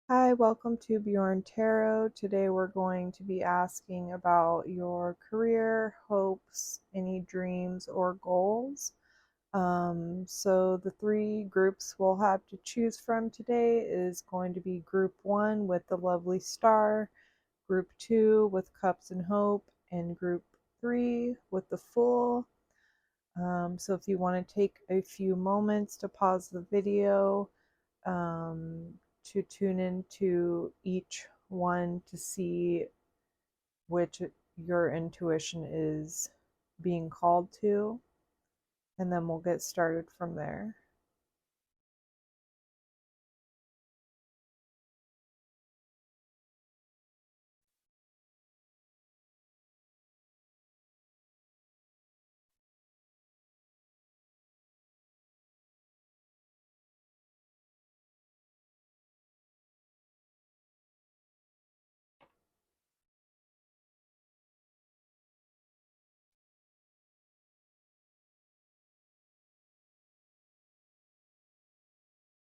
Hi, welcome to Bjorn Tarot. Today we're going to be asking about your career, hopes, any dreams or goals. So the three groups we'll have to choose from today is going to be group one with the lovely star, group two with cups and hope, and group three with the fool. So if you want to take a few moments to pause the video, um, to tune into each one to see which your intuition is being called to, and then we'll get started from there.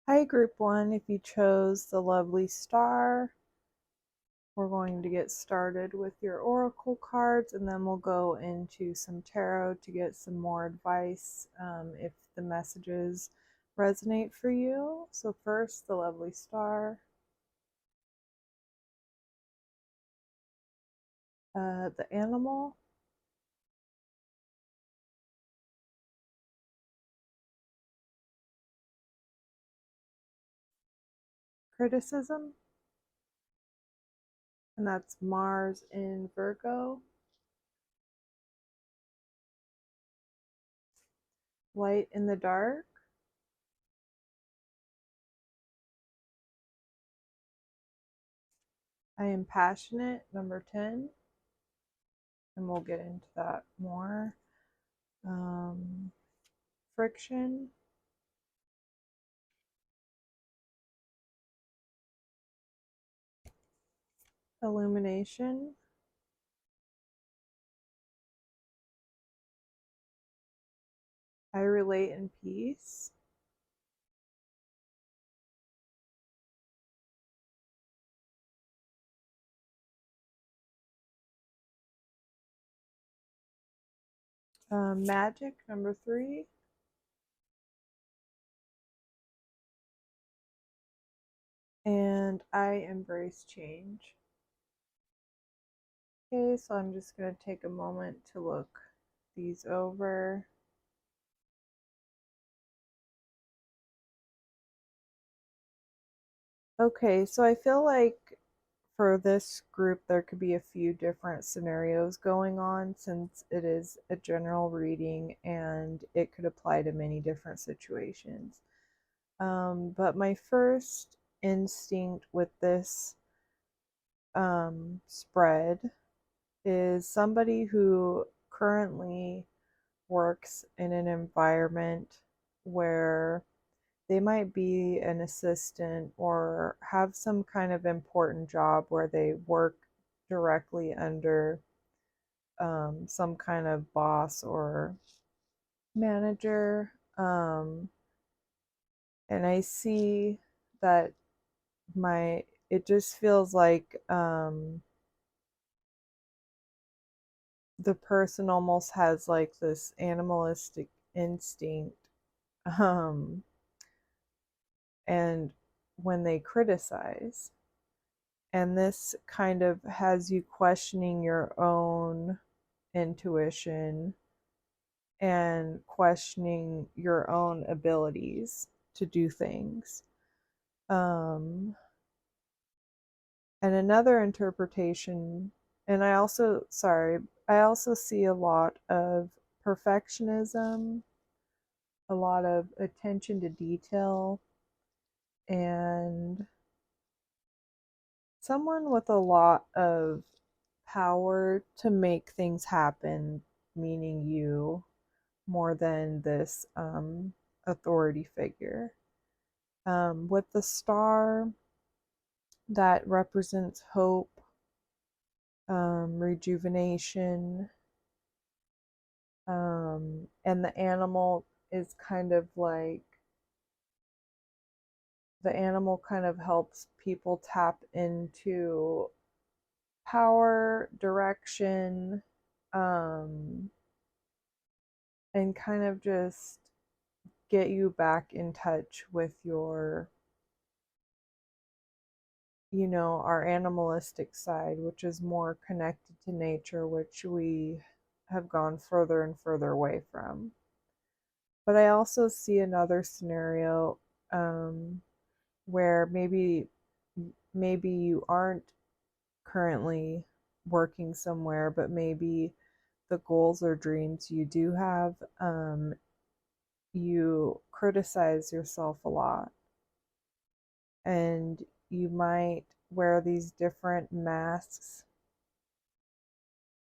Hi, group one. If you chose the lovely star, we're going to get started with your oracle cards, and then we'll go into some tarot to get some more advice if the messages resonate for you. So first, the lovely star, the animal, criticism, and that's Mars in Virgo, light in the dark, I am passionate, number 10, and we'll get into that more. Friction, illumination, I relate in peace, magic, number 3, and I embrace change. Okay, so I'm just going to take a moment to look these over. Okay, so I feel like for this group, there could be a few different scenarios going on since it is a general reading and it could apply to many different situations. But my first instinct with this spread is somebody who currently works in an environment where they might be an assistant or have some kind of important job where they work directly under some kind of boss or manager. And I see that it just feels like the person almost has like this animalistic instinct. Um, and when they criticize, and this kind of has you questioning your own intuition and questioning your own abilities to do things. Um, and another interpretation, and I also see a lot of perfectionism, a lot of attention to detail, and someone with a lot of power to make things happen, meaning you, more than this authority figure. With the star, that represents hope, rejuvenation, and the animal is kind of like the animal kind of helps people tap into power, direction, and kind of just get you back in touch with your, our animalistic side, which is more connected to nature, which we have gone further and further away from. But I also see another scenario, where maybe you aren't currently working somewhere, but maybe the goals or dreams you do have, you criticize yourself a lot, and you might wear these different masks.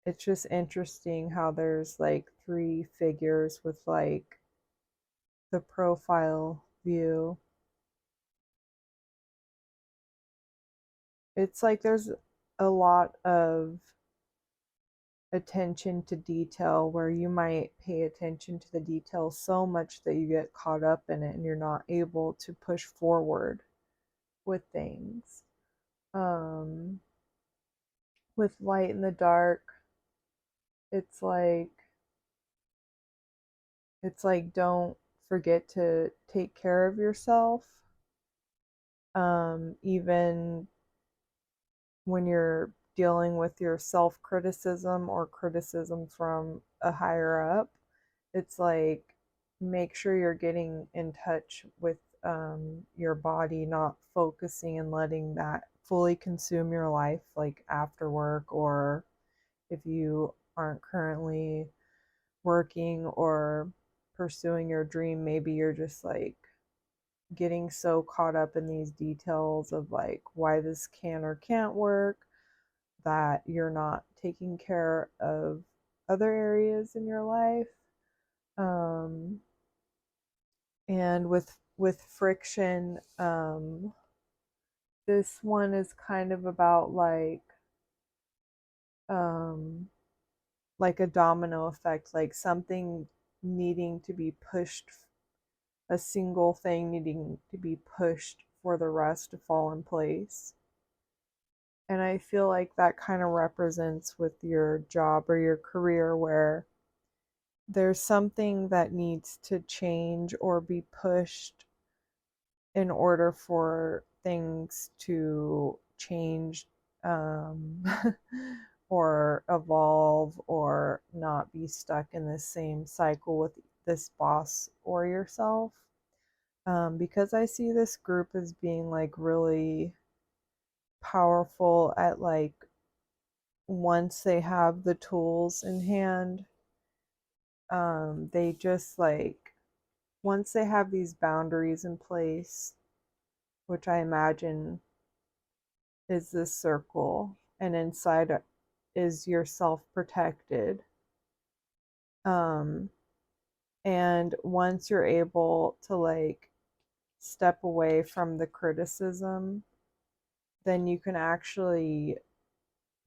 It's just interesting how there's like three figures with like the profile view. It's like there's a lot of attention to detail where you might pay attention to the details so much that you get caught up in it and you're not able to push forward with things. Um, with light in the dark, it's like don't forget to take care of yourself. Even when you're dealing with your self criticism or criticism from a higher up, it's like make sure you're getting in touch with your body, not focusing and letting that fully consume your life, like after work, or if you aren't currently working or pursuing your dream, maybe you're just like getting so caught up in these details of like why this can or can't work that you're not taking care of other areas in your life. um, and with friction, this one is kind of about um, like a domino effect, like something needing to be pushed, a single thing needing to be pushed for the rest to fall in place. And I feel like that kind of represents with your job or your career, where there's something that needs to change or be pushed in order for things to change, um, or evolve, or not be stuck in the same cycle with this boss or yourself. Because I see this group as being like really powerful at like once they have the tools in hand, they just like once they have these boundaries in place, which I imagine is this circle, and inside is yourself protected. Um, and once you're able to like step away from the criticism, then you can actually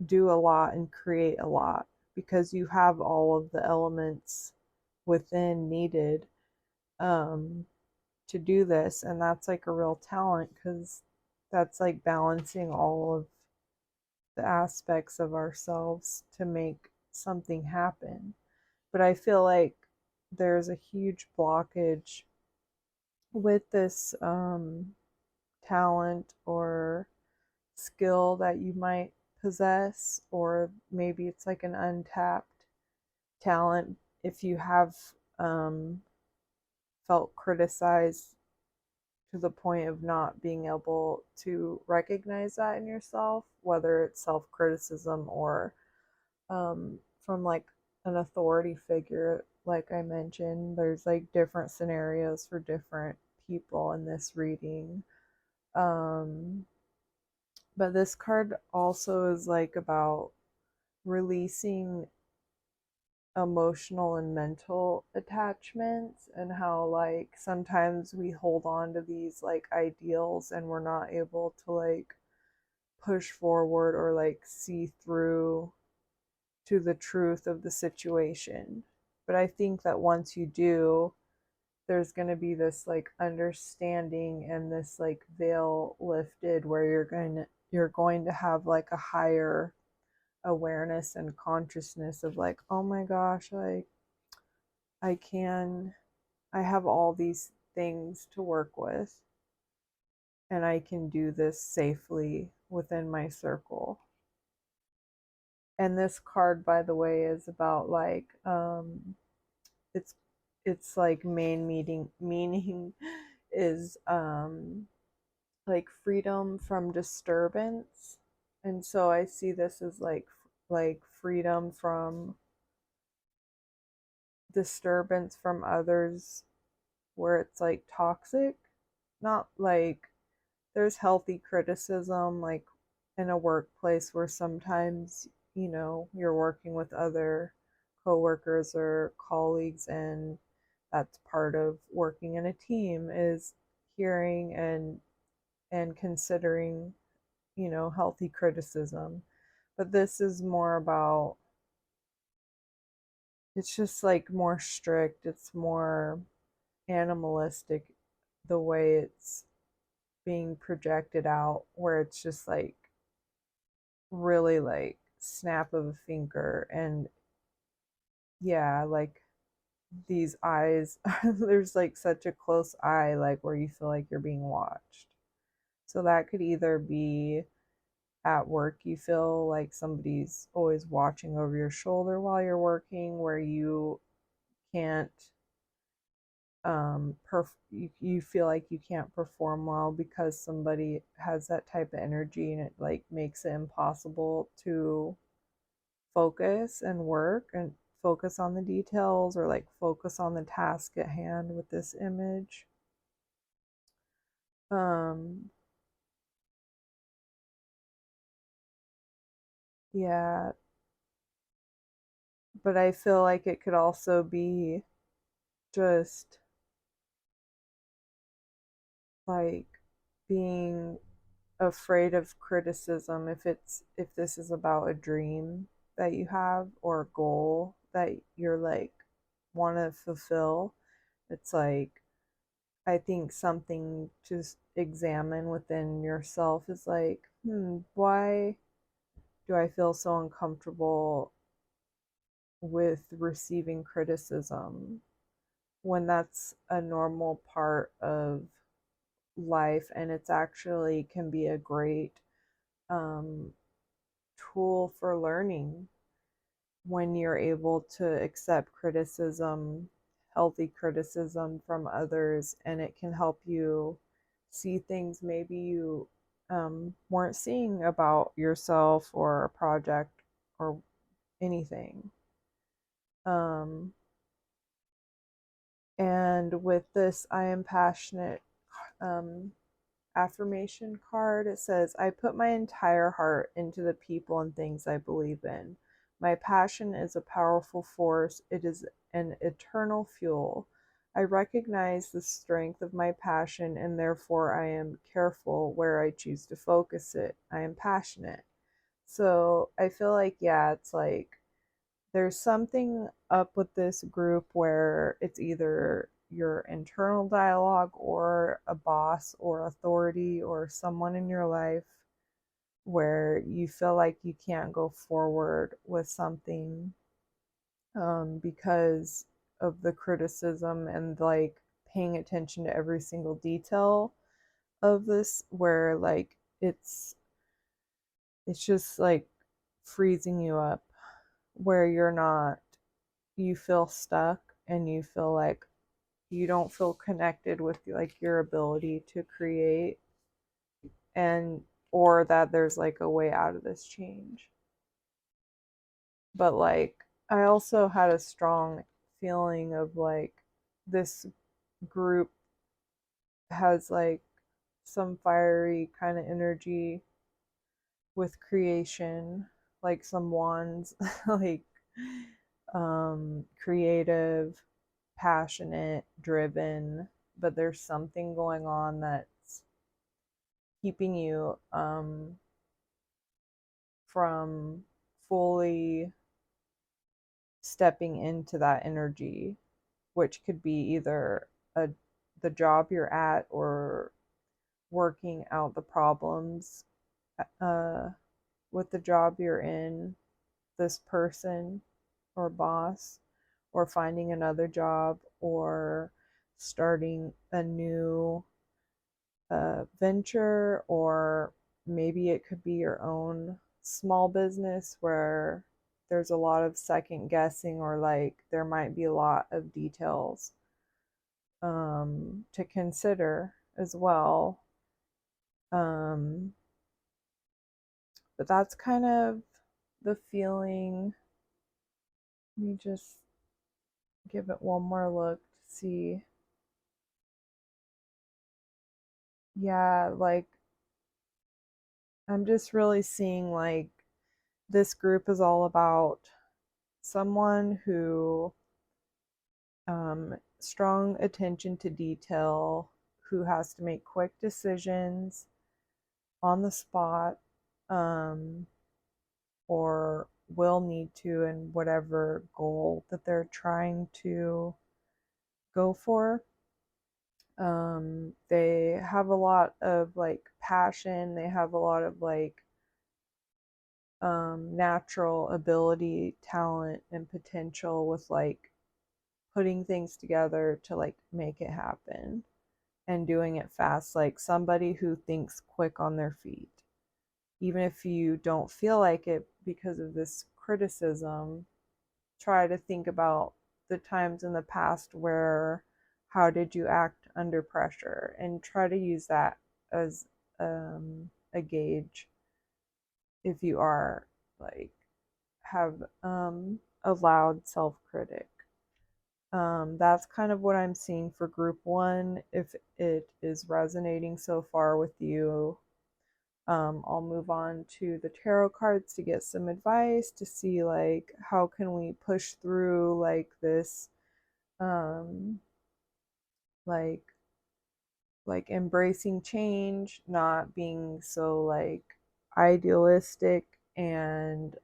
do a lot and create a lot because you have all of the elements within needed, um, to do this. And that's like a real talent because that's like balancing all of the aspects of ourselves to make something happen. But I feel like there's a huge blockage with this, talent or skill that you might possess, or maybe it's like an untapped talent if you have, um, felt criticized to the point of not being able to recognize that in yourself, whether it's self criticism or, from like an authority figure. Like I mentioned, there's like different scenarios for different people in this reading. Um, but this card also is like about releasing emotional and mental attachments, and how like sometimes we hold on to these like ideals and we're not able to like push forward or like see through to the truth of the situation. But I think that once you do, there's going to be this like understanding and this like veil lifted where you're going to have like a higher awareness and consciousness of like, oh my gosh, like I can, I have all these things to work with and I can do this safely within my circle. And this card, by the way, is about like it's like main meaning is like freedom from disturbance. And so I see this as like freedom from disturbance from others where it's like toxic. Not like there's healthy criticism like in a workplace where sometimes, you know, you're working with other coworkers or colleagues, and that's part of working in a team is hearing and considering, you know, healthy criticism. But this is more about, it's just like more strict, it's more animalistic the way it's being projected out, where it's just like really like snap of a finger. And yeah, like these eyes, there's like such a close eye, like where you feel like you're being watched. So that could either be at work, you feel like somebody's always watching over your shoulder while you're working, where you can't you feel like you can't perform well because somebody has that type of energy, and it like makes it impossible to focus and work and focus on the details or like focus on the task at hand with this image. um yeah, but I feel like it could also be just like being afraid of criticism if this is about a dream that you have or a goal that you're like want to fulfill. It's like, I think something to examine within yourself is like, why do I feel so uncomfortable with receiving criticism when that's a normal part of life, and it's actually can be a great um, tool for learning when you're able to accept criticism, healthy criticism from others, and it can help you see things maybe you weren't seeing about yourself or a project or anything. Um, and with this, I am passionate um, affirmation card, it says, I put my entire heart into the people and things I believe in. My passion is a powerful force, it is an eternal fuel. I recognize the strength of my passion, and therefore I am careful where I choose to focus it. I am passionate. So I feel like, yeah, it's like there's something up with this group where it's either your internal dialogue or a boss or authority or someone in your life where you feel like you can't go forward with something because of the criticism and like paying attention to every single detail of this, where like it's just like freezing you up, where you're not, you feel stuck and you feel like you don't feel connected with like your ability to create, and or that there's like a way out of this change. But like I also had a strong feeling of like this group has like some fiery kind of energy with creation, like some wands, like creative, passionate, driven, but there's something going on that's keeping you from fully stepping into that energy, which could be either the job you're at, or working out the problems with the job you're in, this person or boss, or finding another job, or starting a new venture, or maybe it could be your own small business where there's a lot of second guessing, or like there might be a lot of details to consider as well. But that's kind of the feeling. Let me just give it one more look to see. Yeah, like I'm just really seeing like this group is all about someone who strong attention to detail, who has to make quick decisions on the spot, or will need to in whatever goal that they're trying to go for. They have a lot of like passion, they have a lot of like natural ability, talent, and potential with like putting things together to like make it happen and doing it fast, like somebody who thinks quick on their feet. Even if you don't feel like it because of this criticism, try to think about the times in the past where how did you act under pressure, and try to use that as a gauge if you are like have a loud self-critic. That's kind of what I'm seeing for group one. If it is resonating so far with you, I'll move on to the tarot cards to get some advice to see like how can we push through like this like embracing change, not being so like idealistic, and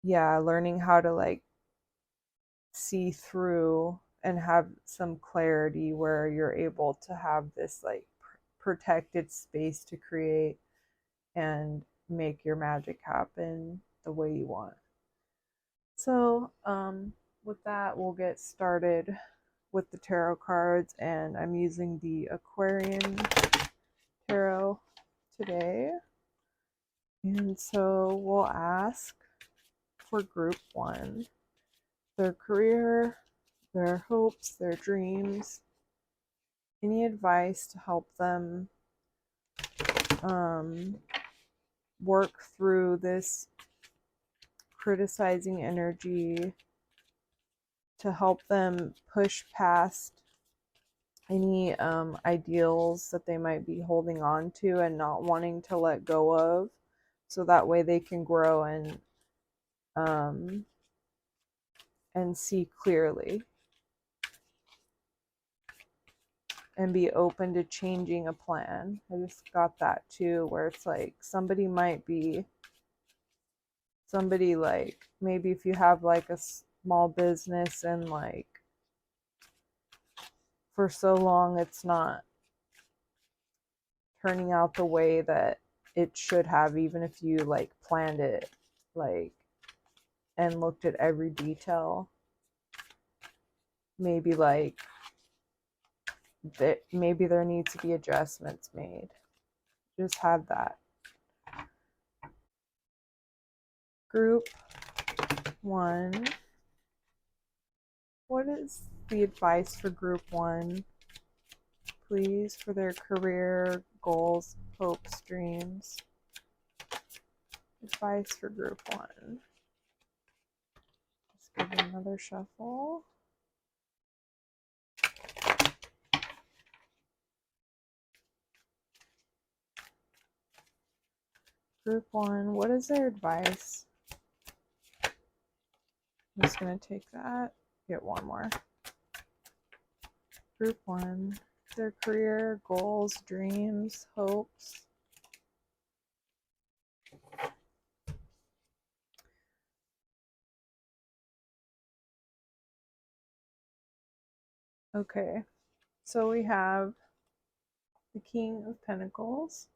yeah, learning how to like see through and have some clarity where you're able to have this like protected space to create and make your magic happen the way you want. So, with that, we'll get started with the tarot cards, and I'm using the Aquarian tarot today. And so we'll ask for group one, their career, their hopes, their dreams, any advice to help them work through this criticizing energy, to help them push past any ideals that they might be holding on to and not wanting to let go of, so that way they can grow and see clearly and be open to changing a plan. I just got that too, where it's like somebody like maybe if you have like a small business and like for so long it's not turning out the way that it should have, even if you like planned it like and looked at every detail. Maybe like that, maybe there needs to be adjustments made. Just had that. Group one. What is the advice for group one, please, for their career, goals, hopes, dreams? Advice for group one. Let's give it another shuffle. Group one, what is their advice? I'm just going to take that, get one more. Group one, their career, goals, dreams, hopes. Okay, so we have the King of Pentacles,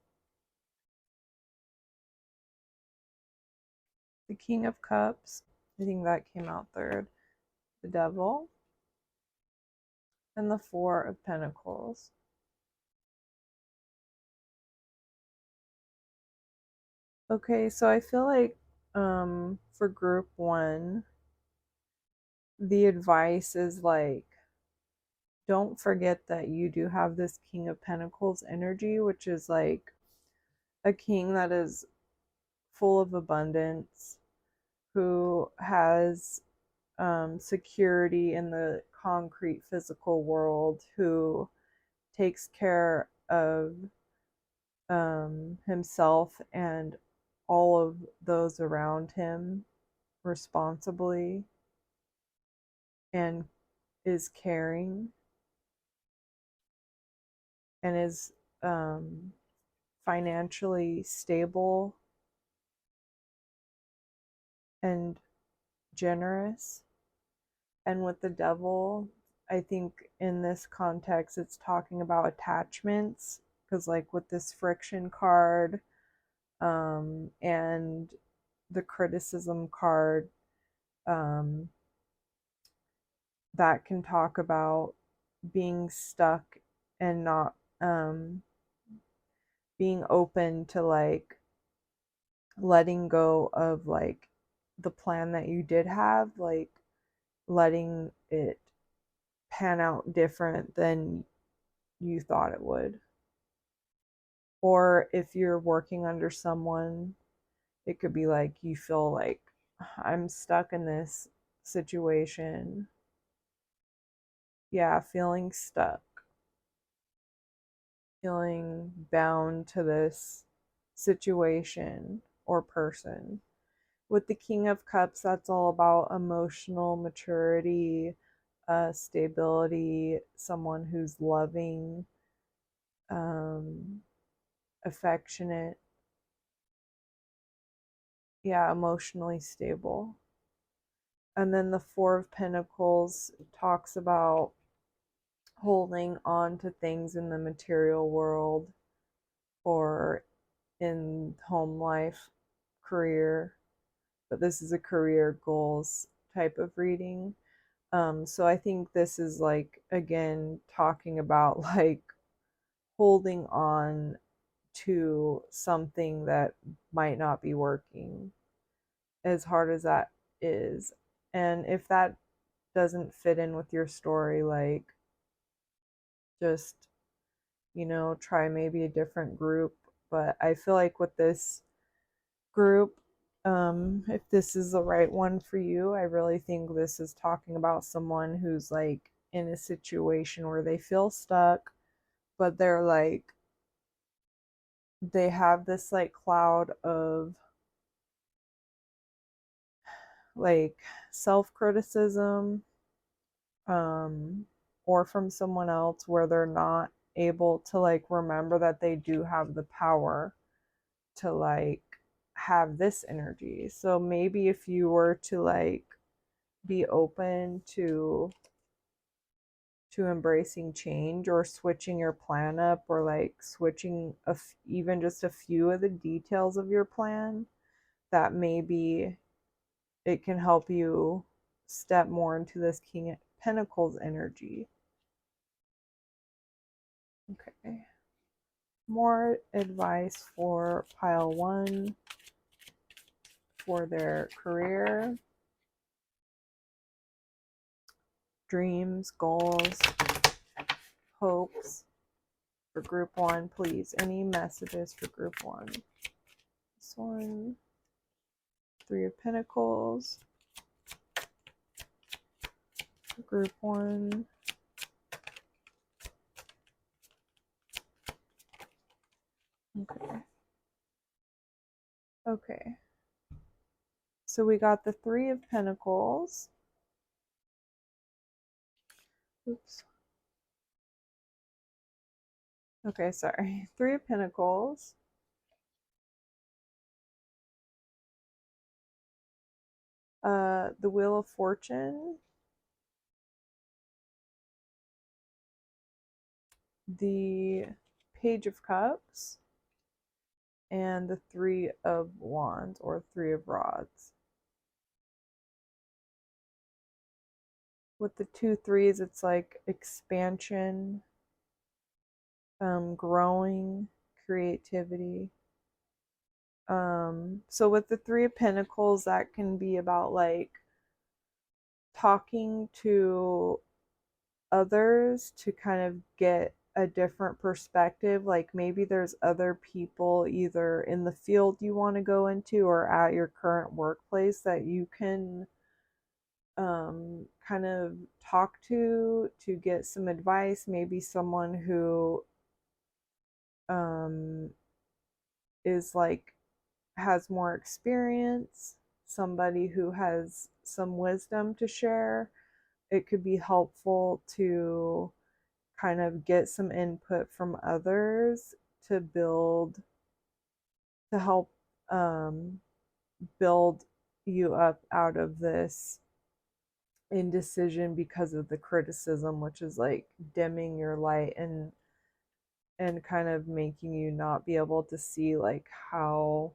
the King of Cups, I think that came out third, the Devil, and the Four of Pentacles. Okay, so I feel like for group one, the advice is like, don't forget that you do have this King of Pentacles energy, which is like a king that is full of abundance, who has security in the concrete physical world, who takes care of himself and all of those around him responsibly, and is caring, and is financially stable and generous. And with the Devil, I think in this context it's talking about attachments, because like with this friction card and the criticism card, um, that can talk about being stuck and not being open to like letting go of like the plan that you did have, like letting it pan out different than you thought it would. Or if you're working under someone, it could be like you feel like, I'm stuck in this situation. Yeah, feeling stuck, feeling bound to this situation or person. With the King of Cups, that's all about emotional maturity, stability, someone who's loving, um, affectionate, yeah, emotionally stable. And then the Four of Pentacles talks about holding on to things in the material world or in home life, career, but this is a career goals type of reading. So I think this is like, again, talking about like holding on to something that might not be working, as hard as that is. And if that doesn't fit in with your story, like just, try maybe a different group. But I feel like with this group, if this is the right one for you, I really think this is talking about someone who's like in a situation where they feel stuck, but they're like, they have this like cloud of like self-criticism, um or from someone else, where they're not able to like remember that they do have the power to like have this energy. So maybe if you were to like be open to embracing change, or switching your plan up, or like switching even just a few of the details of your plan, that maybe it can help you step more into this King of Pentacles energy. Okay. More advice for pile one for their career, dreams, goals, hopes for group one, please. Any messages for group one? This one, Three of Pentacles, group one. Okay. Okay. So we got the Three of Pentacles. Oops. Okay, sorry. Three of Pentacles. The Wheel of Fortune. the Page of Cups, and the Three of Wands or Three of Rods. With the 2 3s, it's like expansion, growing, creativity. So with the Three of Pentacles, that can be about like talking to others to kind of get a different perspective. Like maybe there's other people either in the field you want to go into or at your current workplace that you can kind of talk to get some advice. Maybe someone who um, is like has more experience, somebody who has some wisdom to share. It could be helpful to kind of get some input from others to help um, build you up out of this indecision because of the criticism, which is like dimming your light and kind of making you not be able to see like how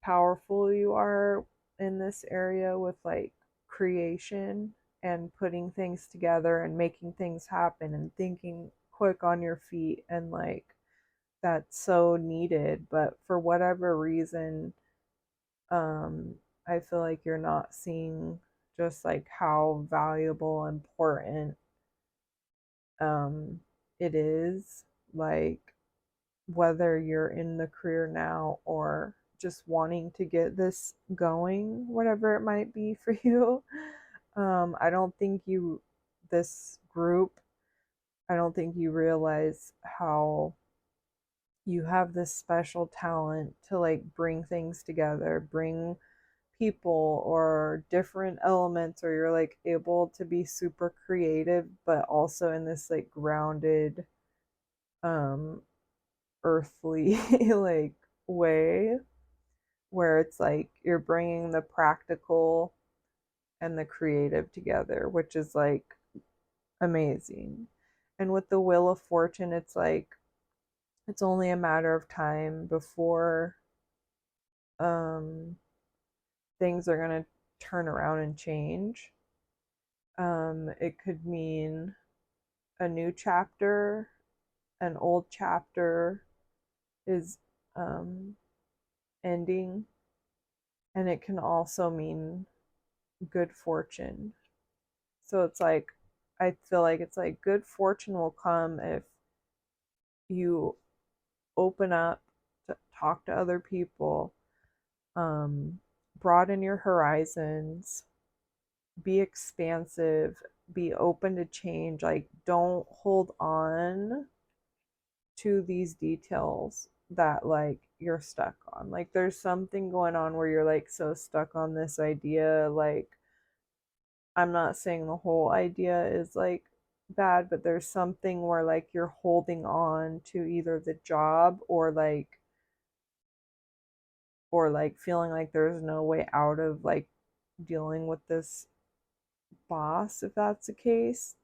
powerful you are in this area with like creation and putting things together and making things happen and thinking quick on your feet, and like that's so needed. But for whatever reason, um I feel like you're not seeing just like how valuable, important it is, like whether you're in the career now or just wanting to get this going, whatever it might be for you. I don't think this group, I don't think you realize how you have this special talent to like bring things together, bring people or different elements, or you're like able to be super creative, but also in this like grounded, um, earthly like way where it's like you're bringing the practical and the creative together, which is like amazing. And with the Wheel of Fortune, it's like it's only a matter of time before um, things are going to turn around and change. It could mean a new chapter, an old chapter is um, ending, and it can also mean good fortune. So it's like, I feel like it's like good fortune will come if you open up to talk to other people, um, broaden your horizons, be expansive, be open to change. Like, don't hold on to these details that like you're stuck on. Like, there's something going on where you're like so stuck on this idea. Like, I'm not saying the whole idea is like bad, but there's something where like you're holding on to either the job or like feeling like there's no way out of like dealing with this boss, if that's the case.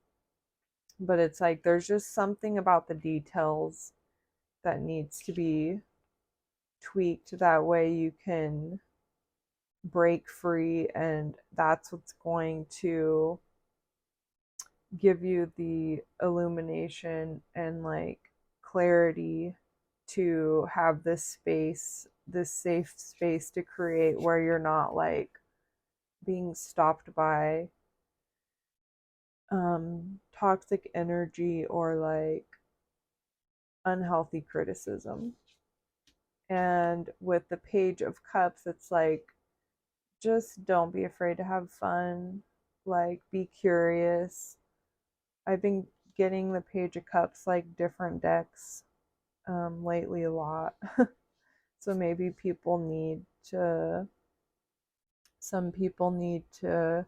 But it's like there's just something about the details that needs to be tweaked, that way you can break free, and that's what's going to give you the illumination and like clarity to have this space, this safe space to create where you're not like being stopped by toxic energy or like unhealthy criticism. And with the Page of Cups, it's like just don't be afraid to have fun, like be curious. I've been getting the Page of Cups like different decks lately a lot. So maybe some people need to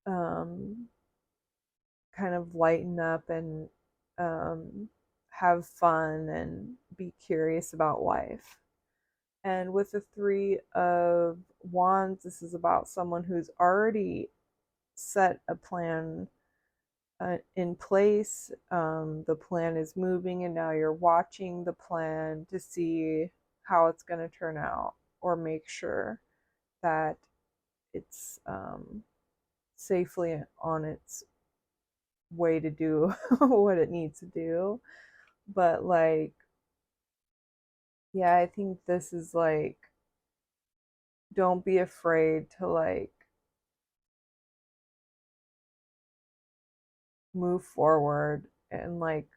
um, kind of lighten up and have fun and be curious about life. And with the Three of Wands, this is about someone who's already set a plan in place. The plan is moving, and now you're watching the plan to see how it's going to turn out, or make sure that it's safely on its way to do what it needs to do. But like, yeah, I think this is like, don't be afraid to like move forward. And like,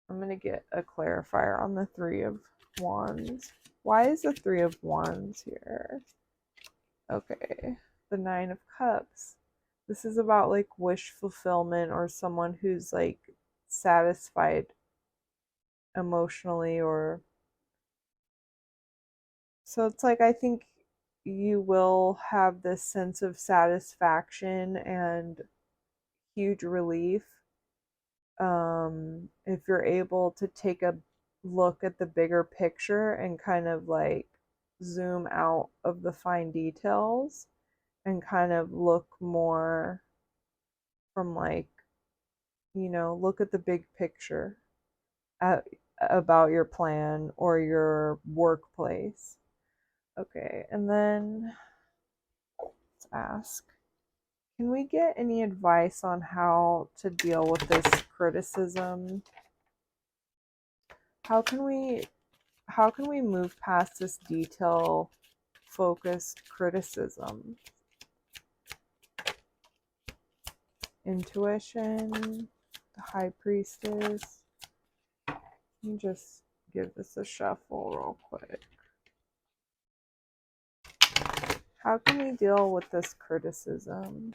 I'm gonna get a clarifier on the Three of Wands. Why is the Three of Wands here? Okay, the Nine of Cups. This is about like wish fulfillment, or someone who's like satisfied emotionally, or so it's like, I think you will have this sense of satisfaction and huge relief if you're able to take a look at the bigger picture and kind of like zoom out of the fine details and kind of look more from like, look at the big picture at, about your plan or your workplace. Okay, and then let's ask, can we get any advice on how to deal with this criticism? How can we move past this detail focused criticism? Intuition, the High Priestess. Let me just give this a shuffle real quick. How can we deal with this criticism?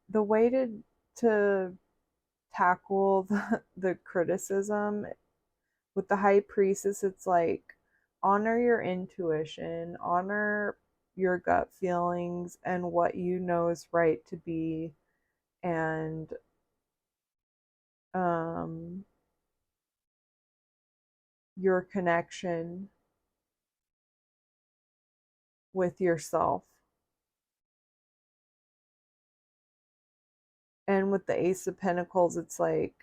The way to tackle the criticism with the High Priestess, it's like, honor your intuition, honor your gut feelings and what you know is right to be, and your connection with yourself. And with the Ace of Pentacles, it's like,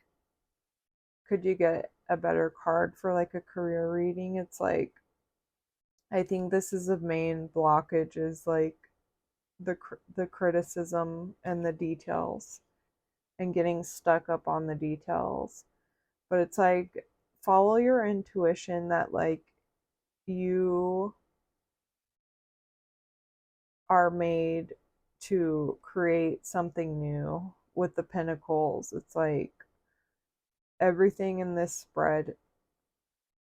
could you get a better card for like a career reading? It's like, I think this is the main blockage, is like the criticism and the details, and getting stuck up on the details. But it's like, follow your intuition that like you are made to create something new with the Pentacles. It's like everything in this spread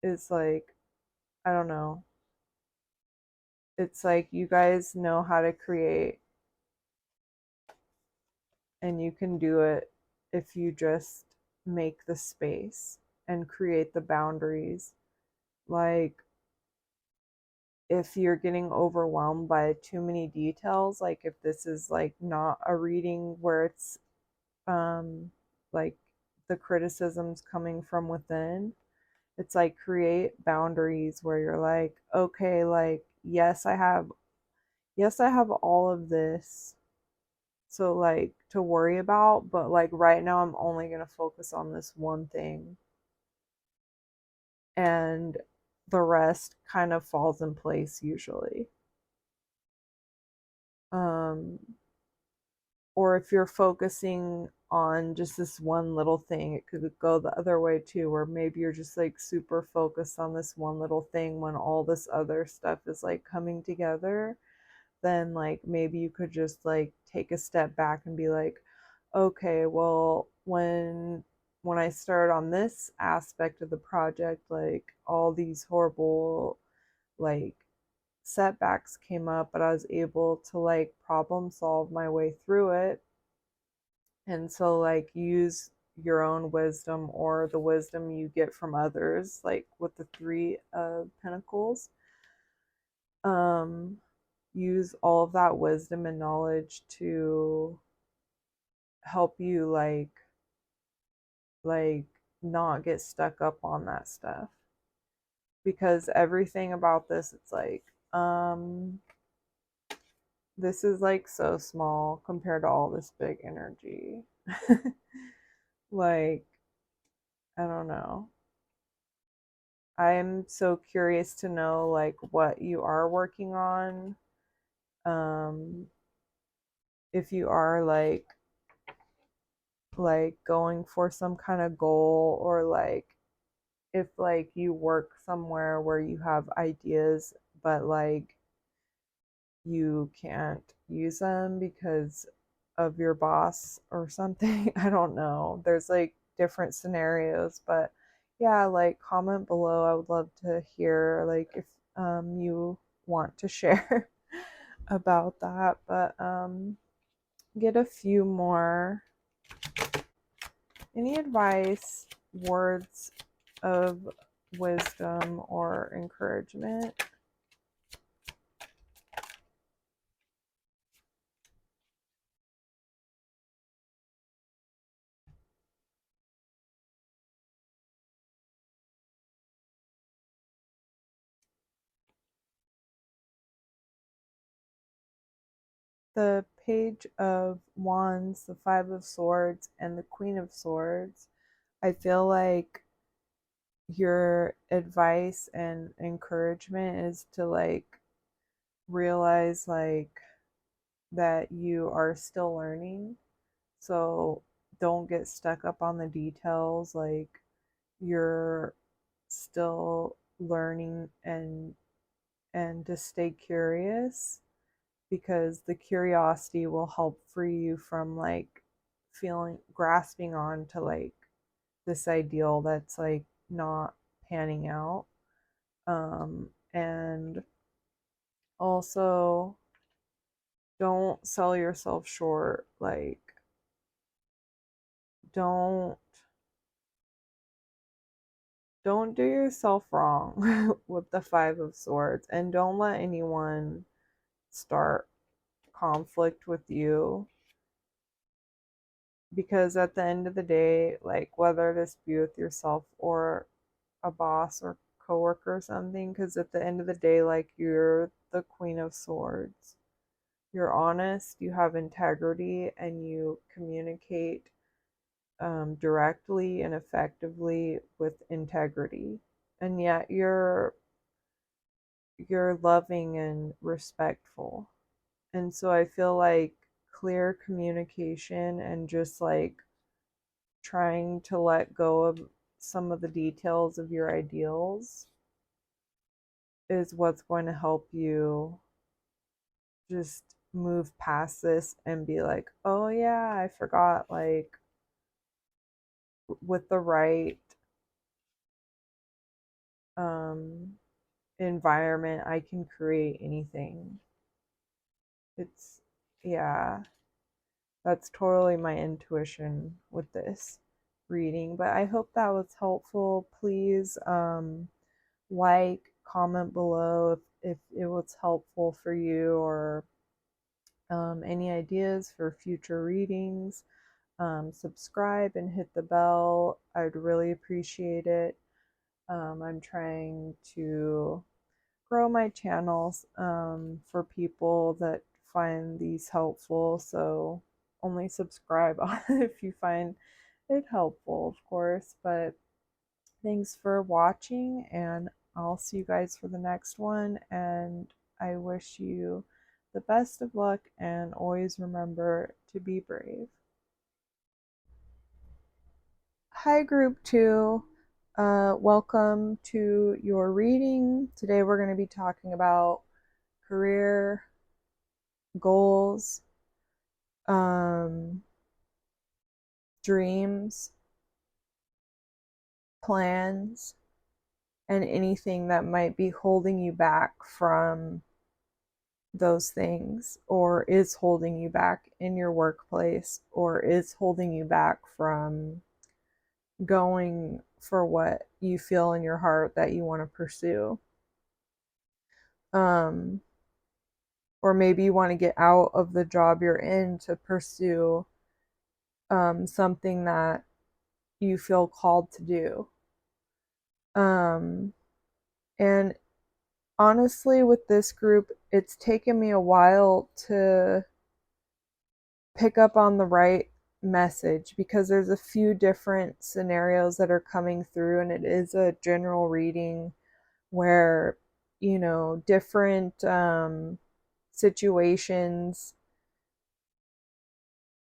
is like, I don't know. It's like you guys know how to create, and you can do it if you just make the space and create the boundaries. Like, if you're getting overwhelmed by too many details, like if this is like not a reading where it's like the criticisms coming from within, it's like, create boundaries where you're like, okay, like, yes I have all of this, so like, to worry about, but like right now I'm only going to focus on this one thing, and the rest kind of falls in place usually. um or if you're focusing on just this one little thing, it could go the other way too, where maybe you're just like super focused on this one little thing when all this other stuff is like coming together. Then like, maybe you could just like take a step back and be like, okay, well, when I started on this aspect of the project, like all these horrible like setbacks came up, but I was able to like problem solve my way through it. And so like, use your own wisdom or the wisdom you get from others, like with the Three of Pentacles. Use all of that wisdom and knowledge to help you like not get stuck up on that stuff. because everything about this, it's like, this is like so small compared to all this big energy. Like, I don't know. I'm so curious to know like what you are working on. Um, if you are like going for some kind of goal, or like if like you work somewhere where you have ideas but like you can't use them because of your boss or something. I don't know. There's like different scenarios, but yeah, like comment below. I would love to hear like if you want to share about that. But get a few more. Any advice, words of wisdom or encouragement? The Page of Wands, the Five of Swords, and the Queen of Swords, I feel like your advice and encouragement is to like realize like that you are still learning. So don't get stuck up on the details. Like, you're still learning, and to stay curious, because the curiosity will help free you from like feeling grasping on to like this ideal that's like not panning out. And also don't sell yourself short. Like, don't don't do yourself wrong with the Five of Swords, and don't let anyone start conflict with you, because at the end of the day, like whether this be with yourself or a boss or coworker or something, because at the end of the day, like, you're the Queen of Swords. You're honest, you have integrity, and you communicate directly and effectively with integrity. And yet you're loving and respectful. And so I feel like clear communication and just like trying to let go of some of the details of your ideals is what's going to help you just move past this and be like, oh yeah, I forgot, like, with the right um environment, I can create anything. It's, yeah, that's totally my intuition with this reading. But I hope that was helpful. Please like, comment below if it was helpful for you, or any ideas for future readings. Subscribe and hit the bell. I'd really appreciate it. I'm trying to grow my channels for people that find these helpful. So only subscribe if you find it helpful, of course. But thanks for watching, and I'll see you guys for the next one. And I wish you the best of luck, and always remember to be brave. Hi, Group 2. Welcome to your reading. Today we're going to be talking about career, goals, dreams, plans, and anything that might be holding you back from those things, or is holding you back in your workplace, or is holding you back from going for what you feel in your heart that you want to pursue. Um, or maybe you want to get out of the job you're in to pursue something that you feel called to do. And honestly, with this group, it's taken me a while to pick up on the right message because there's a few different scenarios that are coming through, and it is a general reading where, different situations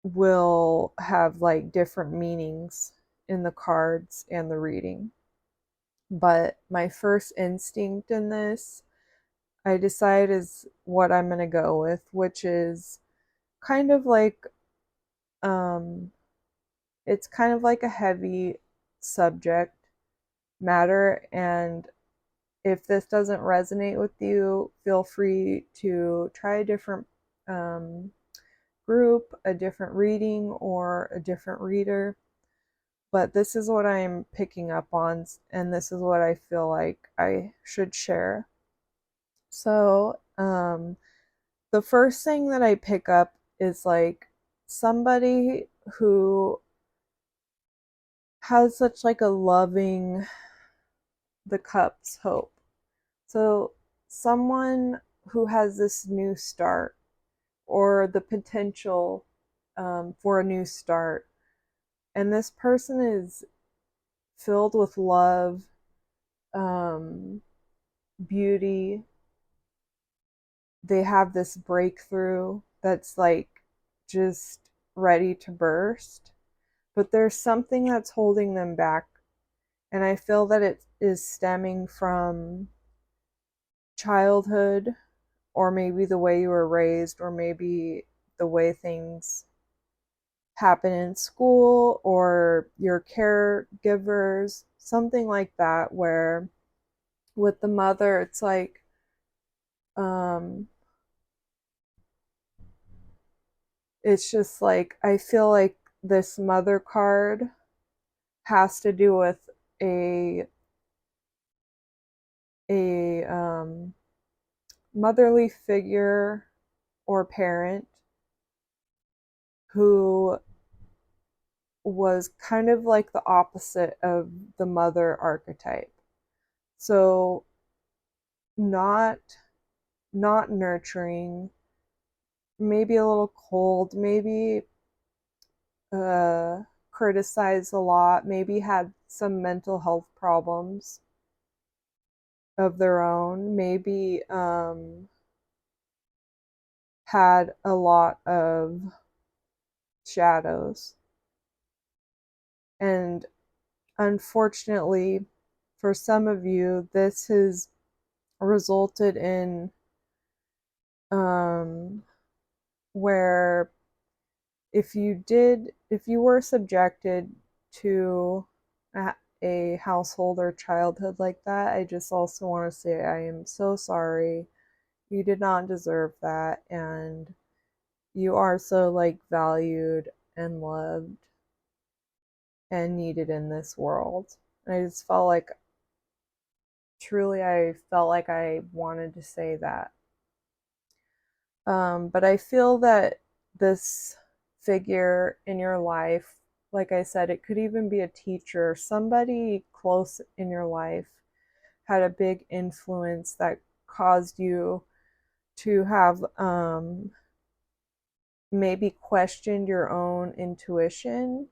will have like different meanings in the cards and the reading. But my first instinct in this, I decide, is what I'm going to go with, which is kind of like, um, it's kind of like a heavy subject matter. And if this doesn't resonate with you, feel free to try a different um, group, a different reading, or a different reader. But this is what I'm picking up on, and this is what I feel like I should share. So, the first thing that I pick up is like somebody who has such like a loving, the cups hope. So, someone who has this new start or the potential for a new start. And this person is filled with love, um, beauty. They have this breakthrough that's like just ready to burst, but there's something that's holding them back. And I feel that it is stemming from childhood, or maybe the way you were raised, or maybe the way things happen in school, or your caregivers, something like that, where with the mother, it's like, um, it's just like, I feel like this mother card has to do with a a motherly figure or parent who was kind of like the opposite of the mother archetype. So not not nurturing, maybe a little cold, maybe uh criticized a lot, maybe had some mental health problems of their own, maybe had a lot of shadows. And unfortunately, for some of you, this has resulted in um, where if you were subjected to a household or childhood like that, I just also want to say I am so sorry. You did not deserve that, and you are so like valued and loved and needed in this world. And I just felt like, truly, I felt like I wanted to say that. But I feel that this figure in your life, like I said, it could even be a teacher, somebody close in your life, had a big influence that caused you to have maybe questioned your own intuition,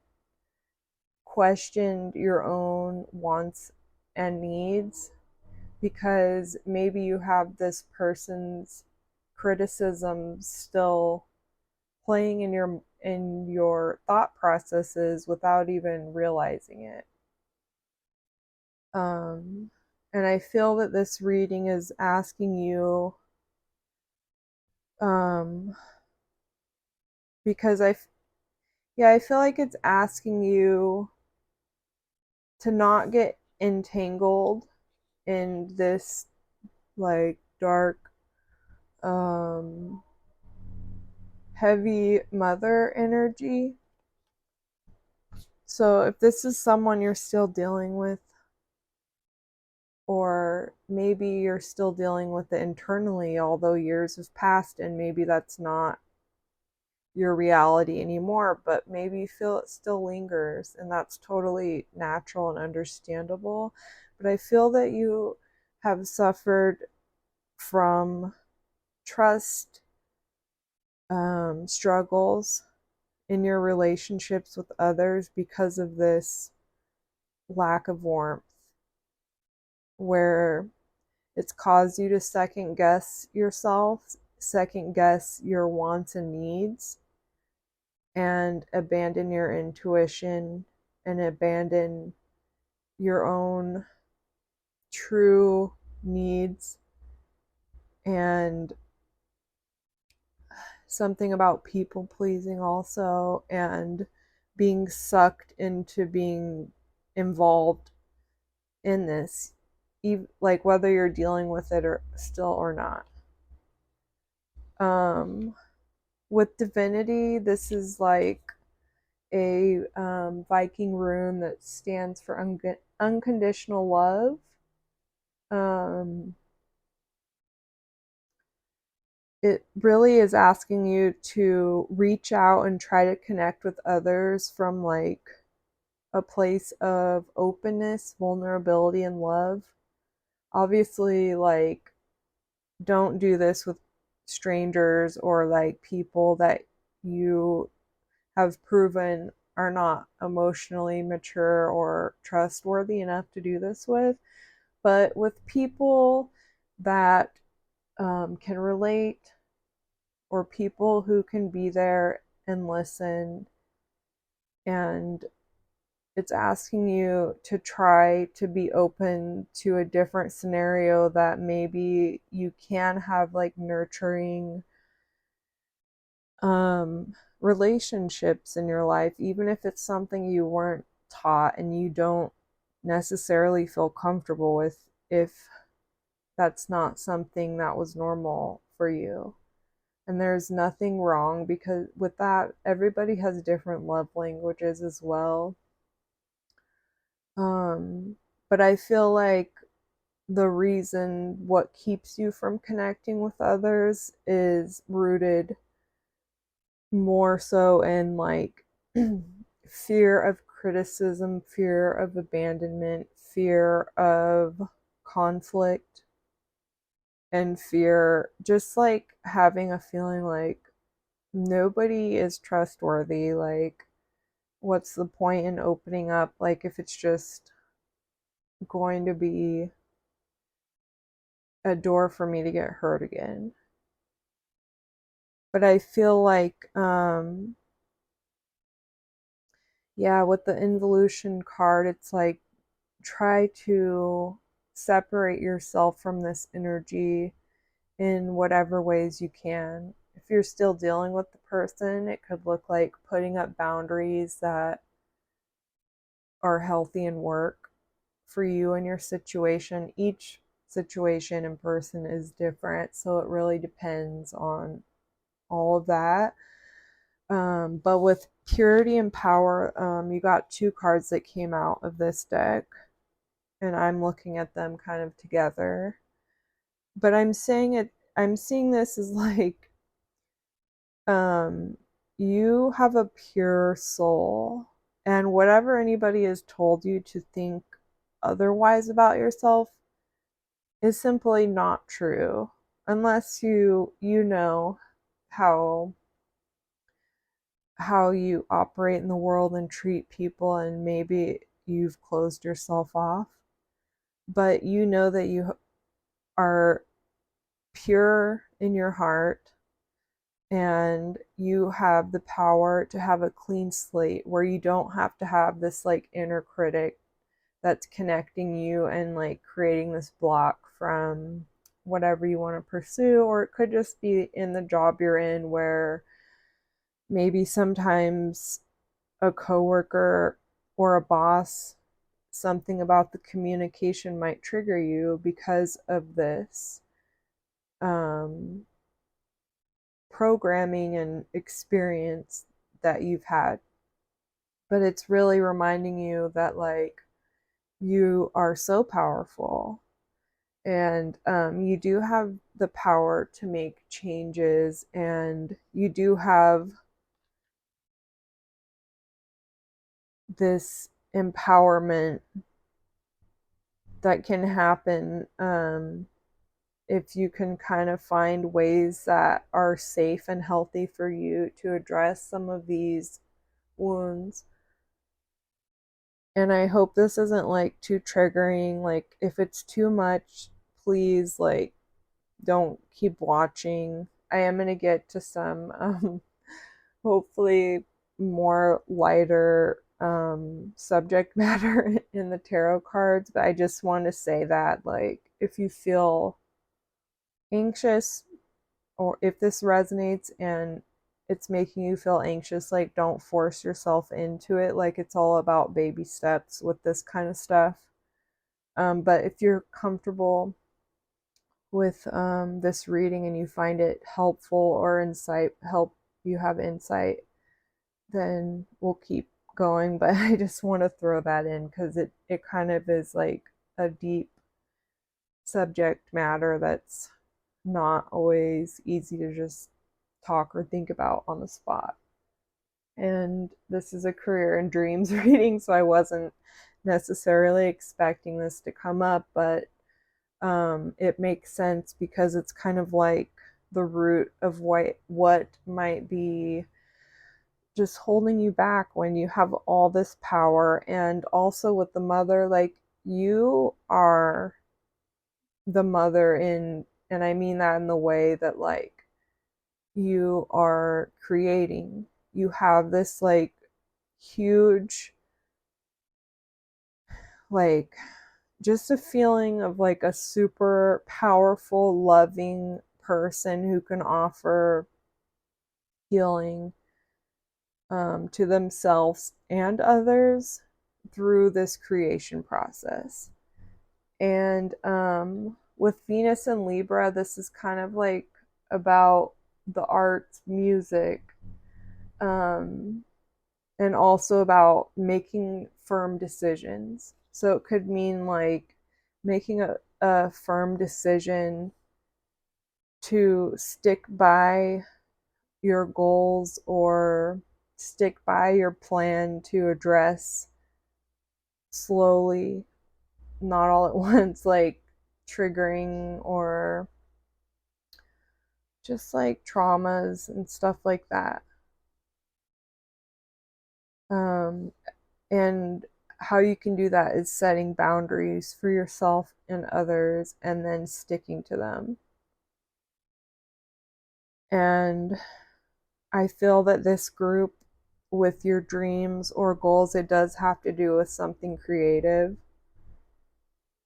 questioned your own wants and needs, because maybe you have this person's criticism still playing in your thought processes without even realizing it. Um, and I feel that this reading is asking you, um, because I feel like it's asking you to not get entangled in this like dark, um, heavy mother energy. So if this is someone you're still dealing with, or maybe you're still dealing with it internally, although years have passed, and maybe that's not your reality anymore, but maybe you feel it still lingers, and that's totally natural and understandable. But I feel that you have suffered from trust struggles in your relationships with others because of this lack of warmth, where it's caused you to second guess yourself, second guess your wants and needs, and abandon your intuition and abandon your own true needs. And something about people pleasing also, and being sucked into being involved in this, like whether you're dealing with it or still or not. With divinity, this is like a Viking rune that stands for unconditional love. It really is asking you to reach out and try to connect with others from like a place of openness, vulnerability, and love. Obviously, like, don't do this with strangers or like people that you have proven are not emotionally mature or trustworthy enough to do this with. But with people that can relate, or people who can be there and listen, and it's asking you to try to be open to a different scenario that maybe you can have like nurturing relationships in your life, even if it's something you weren't taught and you don't necessarily feel comfortable with, if that's not something that was normal for you. And there's nothing wrong, because with that, everybody has different love languages as well. But I feel like the reason what keeps you from connecting with others is rooted more so in like fear of criticism, fear of abandonment, fear of conflict, and fear just like having a feeling like nobody is trustworthy. Like, what's the point in opening up? Like, if it's just going to be a door for me to get hurt again. But I feel like, yeah, with the involution card, it's like try to separate yourself from this energy in whatever ways you can. If you're still dealing with the person, it could look like putting up boundaries that are healthy and work for you and your situation. Each situation and person is different, so it really depends on all of that. But with purity and power, you got two cards that came out of this deck, and I'm looking at them kind of together. But I'm seeing this as like, you have a pure soul, and whatever anybody has told you to think otherwise about yourself is simply not true, unless you know how you operate in the world and treat people, and maybe you've closed yourself off. But you know that you are pure in your heart, and you have the power to have a clean slate where you don't have to have this like inner critic that's connecting you and like creating this block from whatever you want to pursue. Or it could just be in the job you're in, where maybe sometimes a coworker or a boss, something about the communication might trigger you because of this programming and experience that you've had. But it's really reminding you that like you are so powerful, and you do have the power to make changes, and you do have this empowerment that can happen if you can kind of find ways that are safe and healthy for you to address some of these wounds. And I hope this isn't like too triggering. Like, if it's too much, please, like, don't keep watching. I am going to get to some hopefully more lighter subject matter in the tarot cards, but I just want to say that, like, if you feel anxious, or if this resonates and it's making you feel anxious, like, don't force yourself into it. Like, it's all about baby steps with this kind of stuff. But if you're comfortable with this reading and you find it helpful or you have insight, then we'll keep going. But I just want to throw that in because it kind of is like a deep subject matter that's not always easy to just talk or think about on the spot. And this is a career and dreams reading, so I wasn't necessarily expecting this to come up, but it makes sense because it's kind of like the root of what might be just holding you back when you have all this power. And also with the mother, like, you are the mother and I mean that in the way that, like, you are creating. You have this, like, huge, like, just a feeling of like a super powerful, loving person who can offer healing to themselves and others through this creation process. And with Venus and Libra, this is kind of like about the arts, music, um, and also about making firm decisions. So it could mean like making a firm decision to stick by your goals or stick by your plan to address slowly, not all at once, like triggering or just like traumas and stuff like that. Um, and how you can do that is setting boundaries for yourself and others and then sticking to them. And I feel that this group, with your dreams or goals, it does have to do with something creative,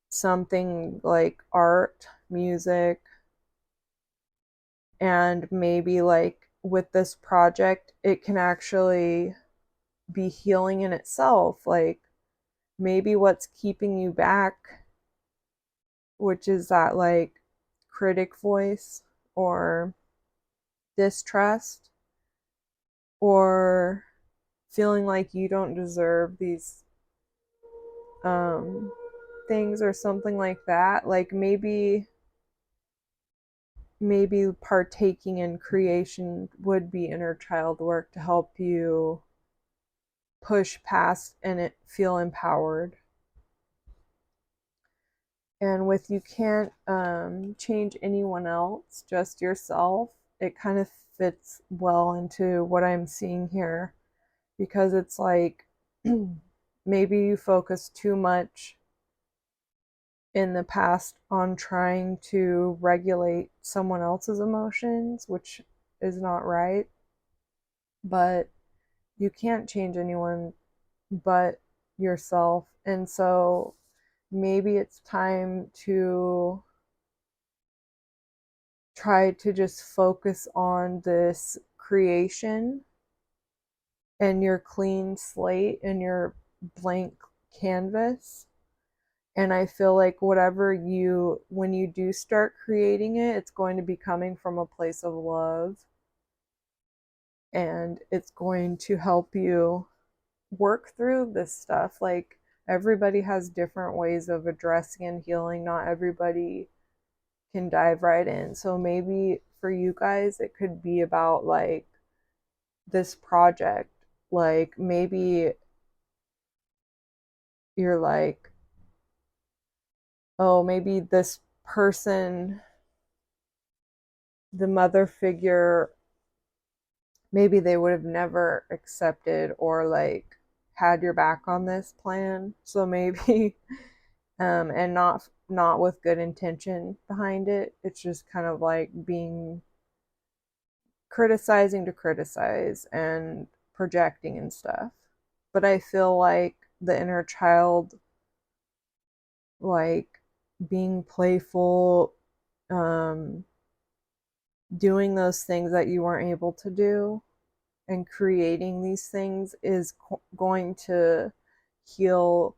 something like art, music, and maybe like with this project, it can actually be healing in itself. Like, maybe what's keeping you back, which is that like critic voice or distrust or feeling like you don't deserve these um things or something like that. Like, maybe partaking in creation would be inner child work to help you push past and it feel empowered. And with you can't change anyone else, just yourself, it kind of fits well into what I'm seeing here, because it's like maybe you focus too much in the past on trying to regulate someone else's emotions, which is not right. But you can't change anyone but yourself. And so maybe it's time to try to just focus on this creation and your clean slate and your blank canvas. And I feel like when you do start creating it, it's going to be coming from a place of love, and it's going to help you work through this stuff. Like, everybody has different ways of addressing and healing. Not everybody can dive right in. So maybe for you guys, it could be about like this project. Like, maybe you're like, oh, maybe this person, the mother figure, maybe they would have never accepted or like had your back on this plan. So maybe and not with good intention behind it. It's just kind of like being criticizing to criticize and projecting and stuff. But I feel like the inner child, like being playful, um, doing those things that you weren't able to do, and creating these things is going to heal,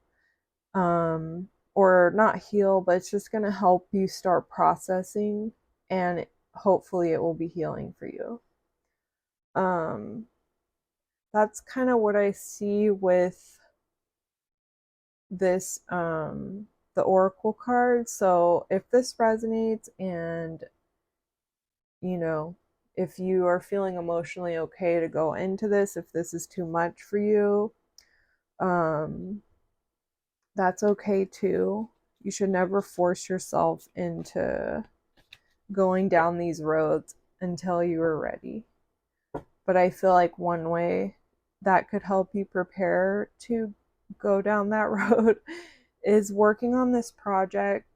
or not heal, but it's just going to help you start processing, and hopefully it will be healing for you. Um, that's kind of what I see with this, the oracle card. So if this resonates, and you know, if you are feeling emotionally okay to go into this, if this is too much for you, um, that's okay too. You should never force yourself into going down these roads until you are ready. But I feel like one way that could help you prepare to go down that road is working on this project.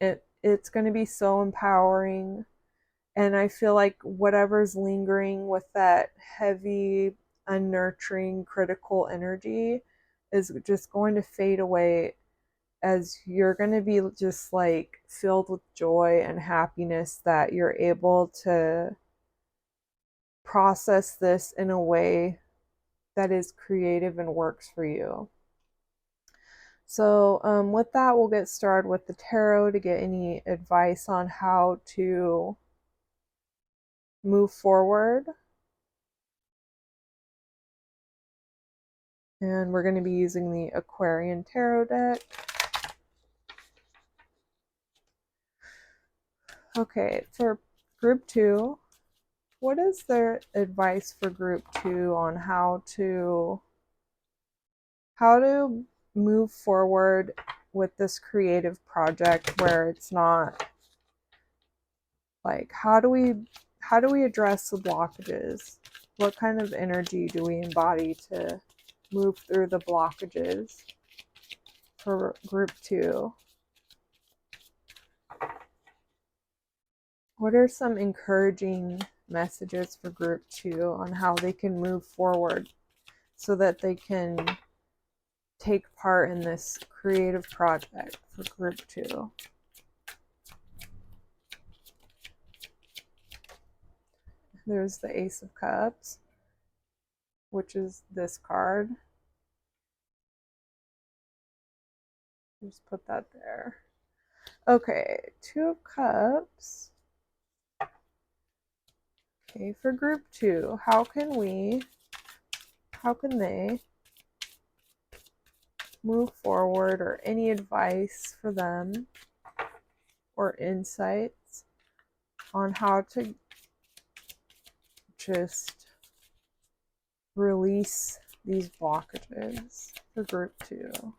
It's going to be so empowering, and I feel like whatever's lingering with that heavy, unnurturing, critical energy is just going to fade away, as you're going to be just like filled with joy and happiness that you're able to process this in a way that is creative and works for you. So, with that, we'll get started with the tarot to get any advice on how to move forward. And we're going to be using the Aquarian tarot deck. Okay, for group 2, what is their advice for group 2 on how to move forward with this creative project, where it's not like, how do we address the blockages? What kind of energy do we embody to move through the blockages for group 2? What are some encouraging messages for group 2 on how they can move forward so that they can take part in this creative project for group 2? There's the Ace of Cups, which is this card. Just put that there. Okay, Two of Cups. Okay, for group 2, how can they move forward, or any advice for them or insights on how to just release these blockages for group 2?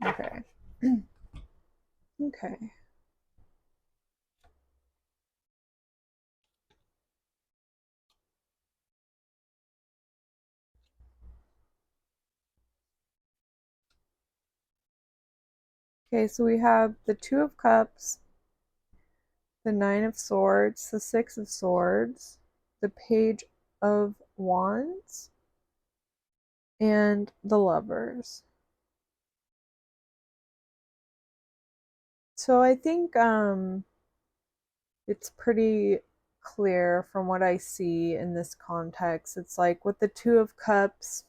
Okay. Okay. Okay, so we have the Two of Cups, the Nine of Swords, the Six of Swords, the Page of Wands, and the Lovers. So I think it's pretty clear from what I see in this context. It's like with the Two of Cups,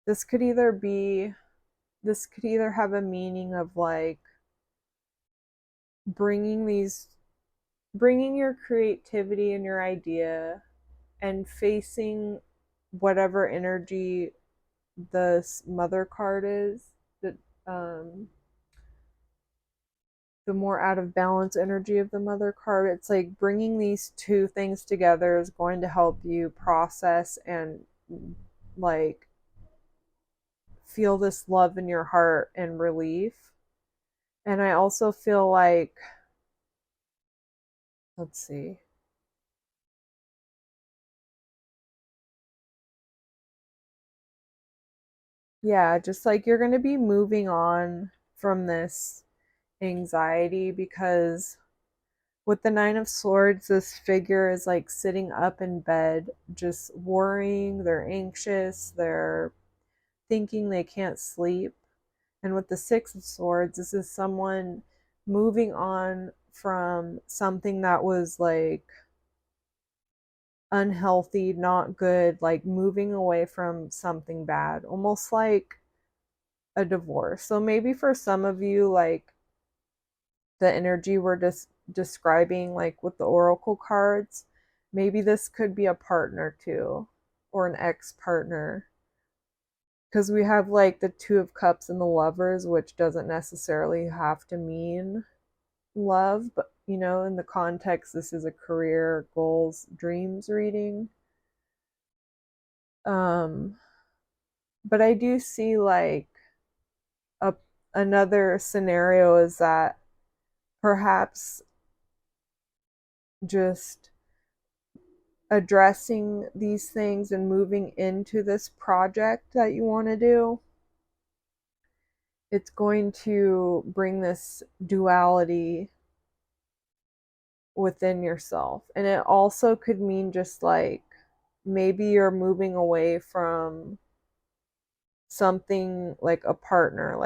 this could either have a meaning of like bringing your creativity and your idea and facing whatever energy this Mother card is, that the more out of balance energy of the Mother card. It's like bringing these two things together is going to help you process and like feel this love in your heart and relief. And I also feel like, let's see. Yeah, just like you're going to be moving on from this anxiety, because with the Nine of Swords, this figure is like sitting up in bed, just worrying. They're anxious. They're thinking they can't sleep. And with the Six of Swords, this is someone moving on from something that was like unhealthy, not good, like moving away from something bad, almost like a divorce. So maybe for some of you, like the energy we're just describing, like with the oracle cards, maybe this could be a partner too, or an ex-partner, because we have like the Two of Cups and the Lovers, which doesn't necessarily have to mean love, but you know, in the context, this is a career, goals, dreams reading. um but I do see like a another scenario is that perhaps just addressing these things and moving into this project that you want to do, it's going to bring this duality within yourself. And it also could mean just like maybe you're moving away from something like a partner,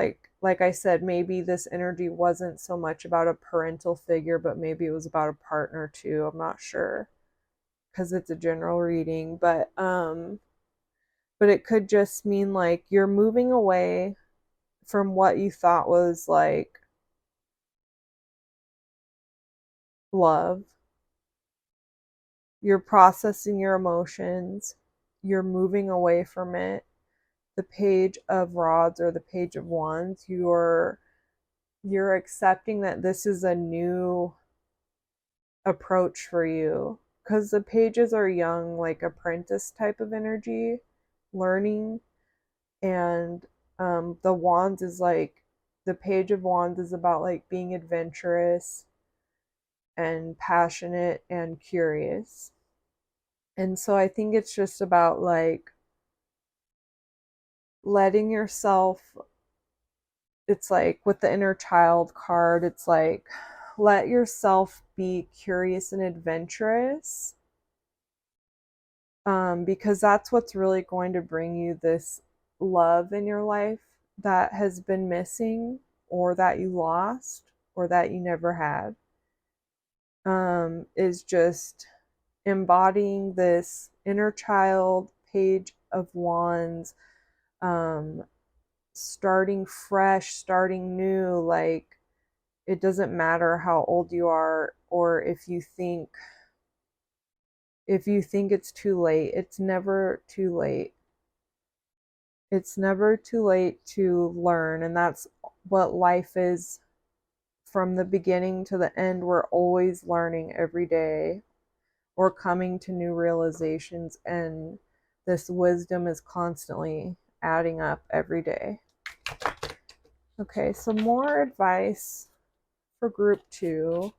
like I said, maybe this energy wasn't so much about a parental figure, but maybe it was about a partner too. I'm not sure, because it's a general reading, but it could just mean like you're moving away from what you thought was like love. You're processing your emotions, you're moving away from it. The Page of Rods or the Page of Wands, you're accepting that this is a new approach for you, because the pages are young, like apprentice type of energy, learning. And the Wands is like, the Page of Wands is about like being adventurous and passionate and curious. And so I think it's just about like letting yourself, it's like with the inner child card, it's like let yourself be curious and adventurous, because that's what's really going to bring you this love in your life that has been missing, or that you lost, or that you never had. Is just embodying this inner child, Page of Wands, um, starting fresh, starting new. Like, it doesn't matter how old you are, or if you think it's too late. It's never too late. It's never too late to learn, and that's what life is. From the beginning to the end, we're always learning every day, or coming to new realizations, and this wisdom is constantly adding up every day. Okay, some more advice for group 2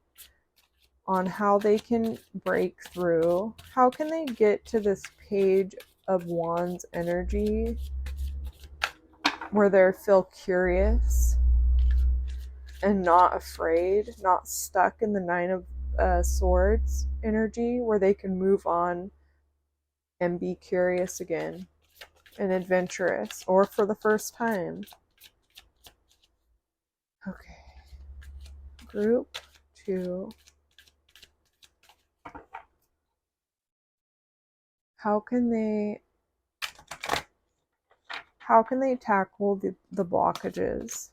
on how they can break through. How can they get to this Page of Wands energy where they feel curious and not afraid, not stuck in the Nine of Swords energy, where they can move on and be curious again and adventurous, or for the first time. Okay, group 2. How can they tackle the blockages?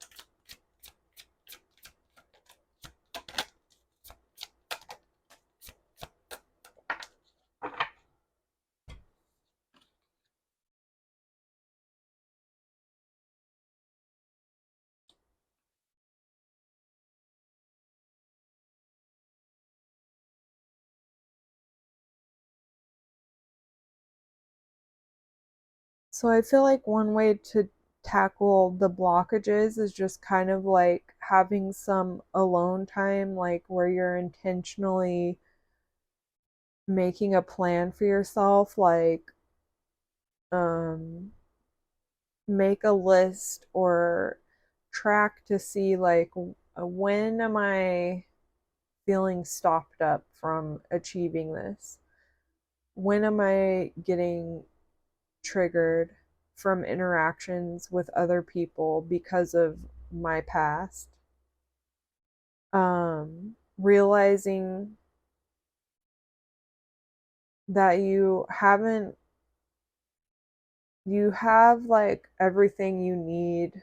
So I feel like one way to tackle the blockages is just kind of like having some alone time, like where you're intentionally making a plan for yourself, like um make a list or track to see like when am I feeling stopped up from achieving this? When am I getting triggered from interactions with other people because of my past? Realizing that you have like everything you need.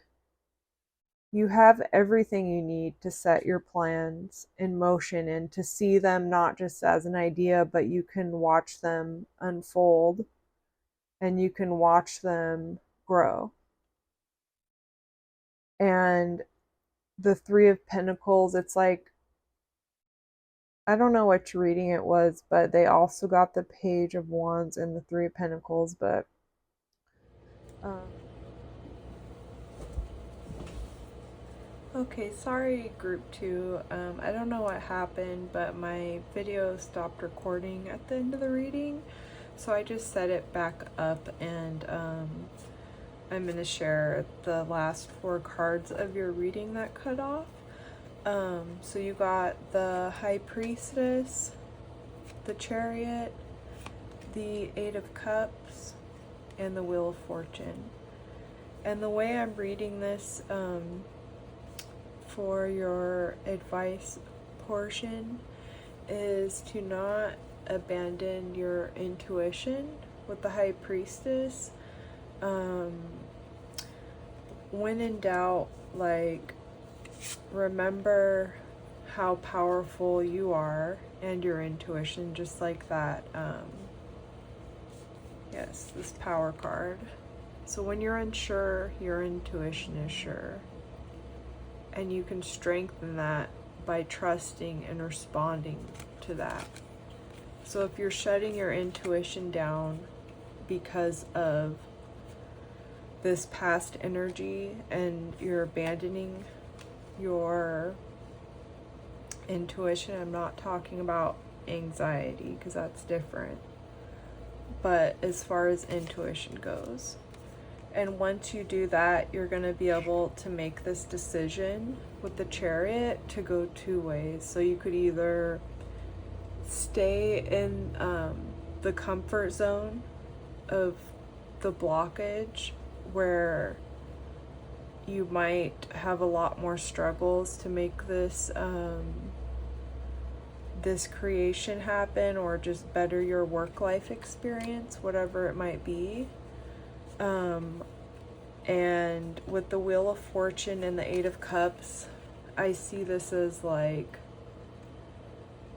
You have everything you need to set your plans in motion and to see them not just as an idea, but you can watch them unfold and you can watch them grow. And the Three of Pentacles, it's like, I don't know which reading it was, but they also got the Page of Wands and the Three of Pentacles. But um, okay, sorry, group two. I don't know what happened, but my video stopped recording at the end of the reading, so I just set it back up, and I'm going to share the last four cards of your reading that cut off. So you got the High Priestess, the Chariot, the Eight of Cups, and the Wheel of Fortune. And the way I'm reading this for your advice portion is to not abandon your intuition with the High Priestess. When in doubt, like, remember how powerful you are and your intuition, just like that. Yes, this Power card. So when you're unsure, your intuition is sure. And you can strengthen that by trusting and responding to that. So if you're shutting your intuition down because of this past energy and you're abandoning your intuition, I'm not talking about anxiety because that's different, but as far as intuition goes. And once you do that, you're going to be able to make this decision with the Chariot to go two ways. So you could either stay in the comfort zone of the blockage, where you might have a lot more struggles to make this this creation happen, or just better your work-life experience, whatever it might be. And with the Wheel of Fortune and the Eight of Cups, I see this as like,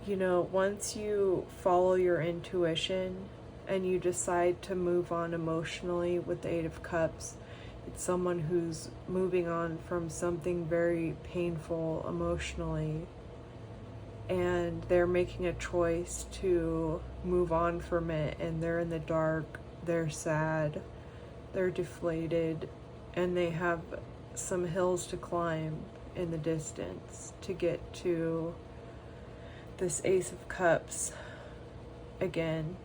you know, once you follow your intuition and you decide to move on emotionally with the Eight of Cups, it's someone who's moving on from something very painful emotionally, and they're making a choice to move on from it, and they're in the dark, they're sad, they're deflated, and they have some hills to climb in the distance to get to this Ace of Cups again,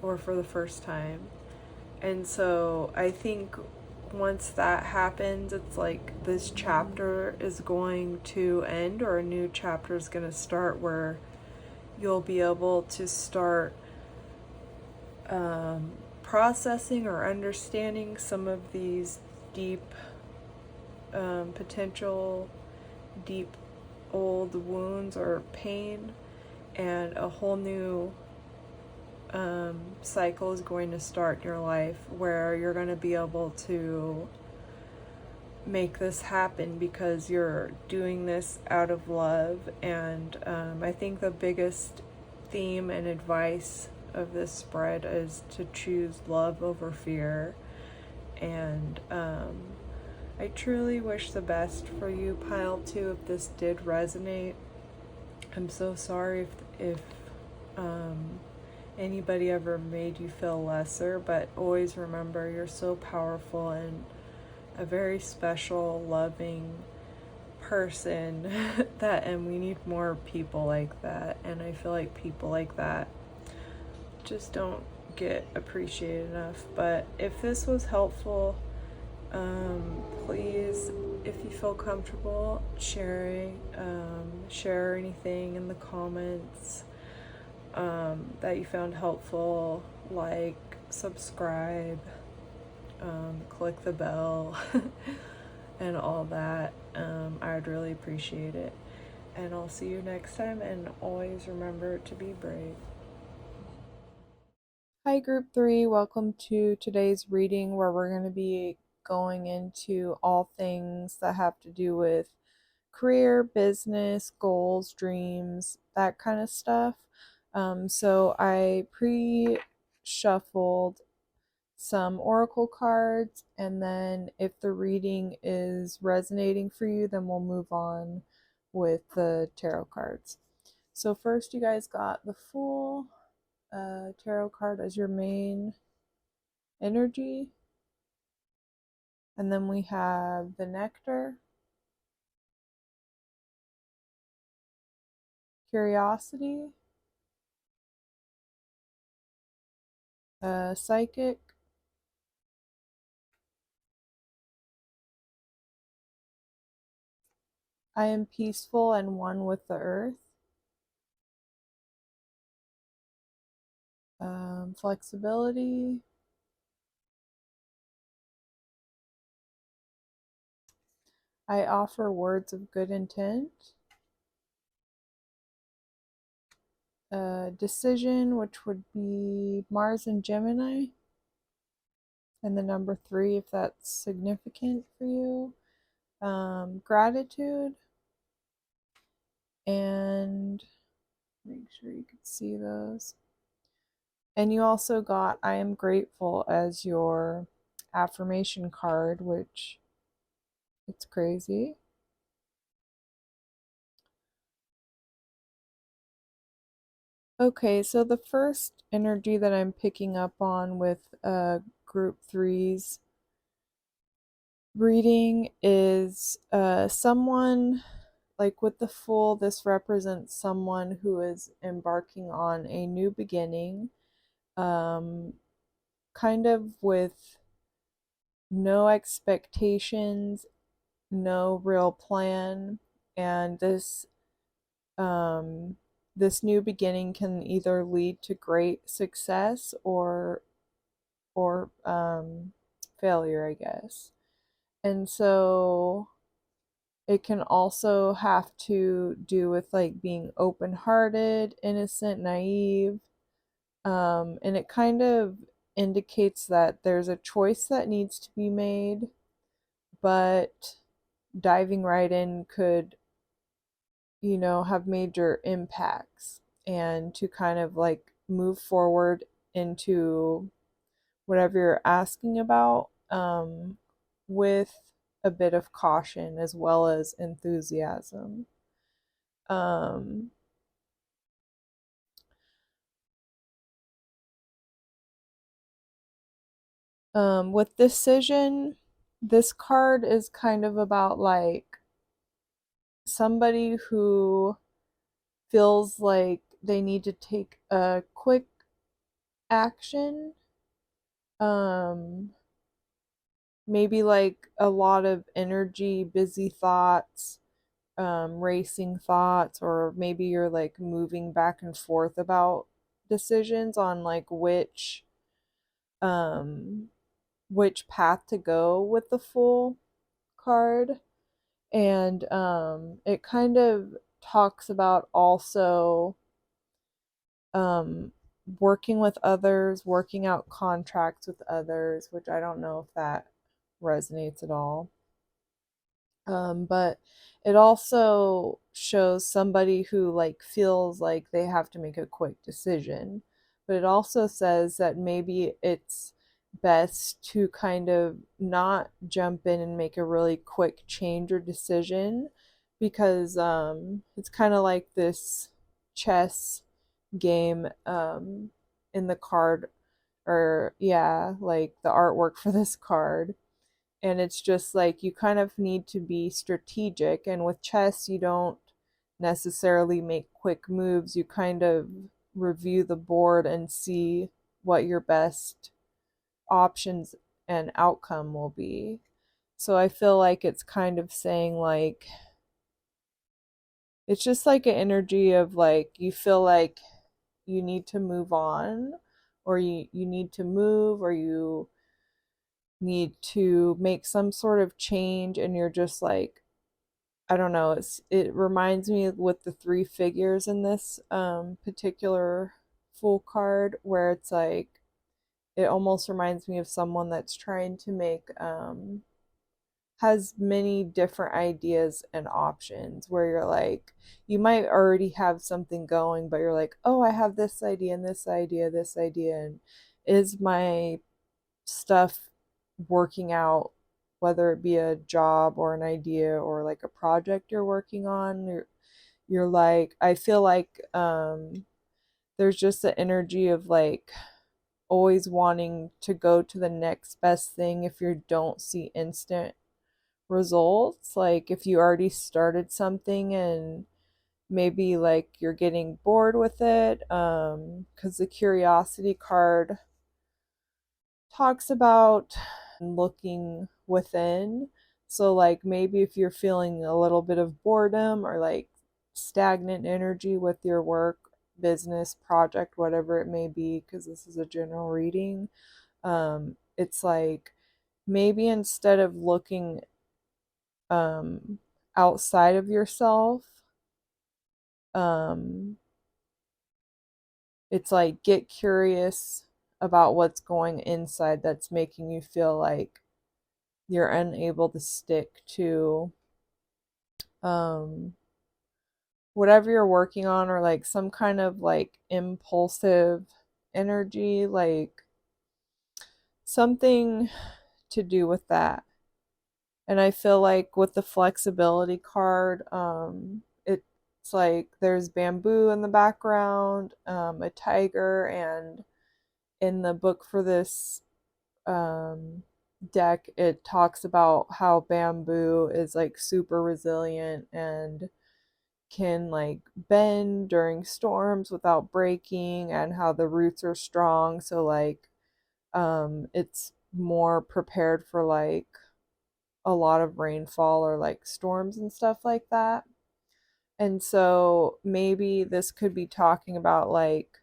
or for the first time. And so I think once that happens, it's like this chapter is going to end, or a new chapter is going to start, where you'll be able to start processing or understanding some of these deep potential deep old wounds or pain, and a whole new cycle is going to start in your life, where you're going to be able to make this happen because you're doing this out of love. And I think the biggest theme and advice of this spread is to choose love over fear. And I truly wish the best for you, Pile 2, if this did resonate. I'm so sorry if anybody ever made you feel lesser, but always remember you're so powerful and a very special, loving person and we need more people like that. And I feel like people like that just don't get appreciated enough. But if this was helpful, please, if you feel comfortable sharing, share anything in the comments that you found helpful, like, subscribe, click the bell, and all that. I would really appreciate it. And I'll see you next time, and always remember to be brave. Hi, Group 3. Welcome to today's reading, where we're going to be going into all things that have to do with career, business, goals, dreams, that kind of stuff. So I pre-shuffled some oracle cards, and then if the reading is resonating for you, then we'll move on with the tarot cards. So first, you guys got the Fool tarot card as your main energy, and then we have the Nectar, Curiosity, Psychic, I am peaceful and one with the earth, flexibility, I offer words of good intent, decision, which would be Mars and Gemini, and the number 3 if that's significant for you, gratitude, and make sure you can see those. And you also got I am grateful as your affirmation card, which it's crazy. Okay, so the first energy that I'm picking up on with group 3's reading is someone, like with the Fool, this represents someone who is embarking on a new beginning, kind of with no expectations, no real plan, and this new beginning can either lead to great success or failure, I guess. And so it can also have to do with like being open-hearted, innocent, naive, and it kind of indicates that there's a choice that needs to be made, but diving right in could, have major impacts, and to kind of like move forward into whatever you're asking about, with a bit of caution as well as enthusiasm. With decision, this card is kind of about like somebody who feels like they need to take a quick action, maybe like a lot of energy, busy thoughts, racing thoughts, or maybe you're like moving back and forth about decisions on like um which path to go with the Fool card. And it kind of talks about also um working with others, working out contracts with others, which I don't know if that resonates at all. But it also shows somebody who like feels like they have to make a quick decision. But it also says that maybe it's best to kind of not jump in and make a really quick change or decision, because it's kind of like this chess game. in the card, or yeah, like the artwork for this card. And it's just like you kind of need to be strategic. And with chess, you don't necessarily make quick moves. You kind of review the board and see what your best options and outcome will be. So I feel like it's kind of saying like, it's just like an energy of like, you feel like you need to move on, or you need to move, or you need to make some sort of change, and you're just like, I don't know, it reminds me with the three figures in this particular full card, where it's like, it almost reminds me of someone that's trying to make has many different ideas and options, where you're like, you might already have something going, but you're like, oh, I have this idea and this idea, and is my stuff working out, whether it be a job or an idea or like a project you're working on. You're like, I feel like there's just the energy of like always wanting to go to the next best thing if you don't see instant results. Like if you already started something and maybe like you're getting bored with it, because the curiosity card talks about looking within. So like maybe if you're feeling a little bit of boredom or like stagnant energy with your work, business, project, whatever it may be, because this is a general reading, it's like maybe instead of looking outside of yourself, um it's like get curious about what's going inside that's making you feel like you're unable to stick to um whatever you're working on, or like some kind of like impulsive energy, like something to do with that. And I feel like with the flexibility card, it's like there's bamboo in the background, a tiger, and in the book for this um, deck, it talks about how bamboo is like super resilient and can like bend during storms without breaking, and how the roots are strong. So like it's more prepared for like a lot of rainfall or like storms and stuff like that. And so maybe this could be talking about like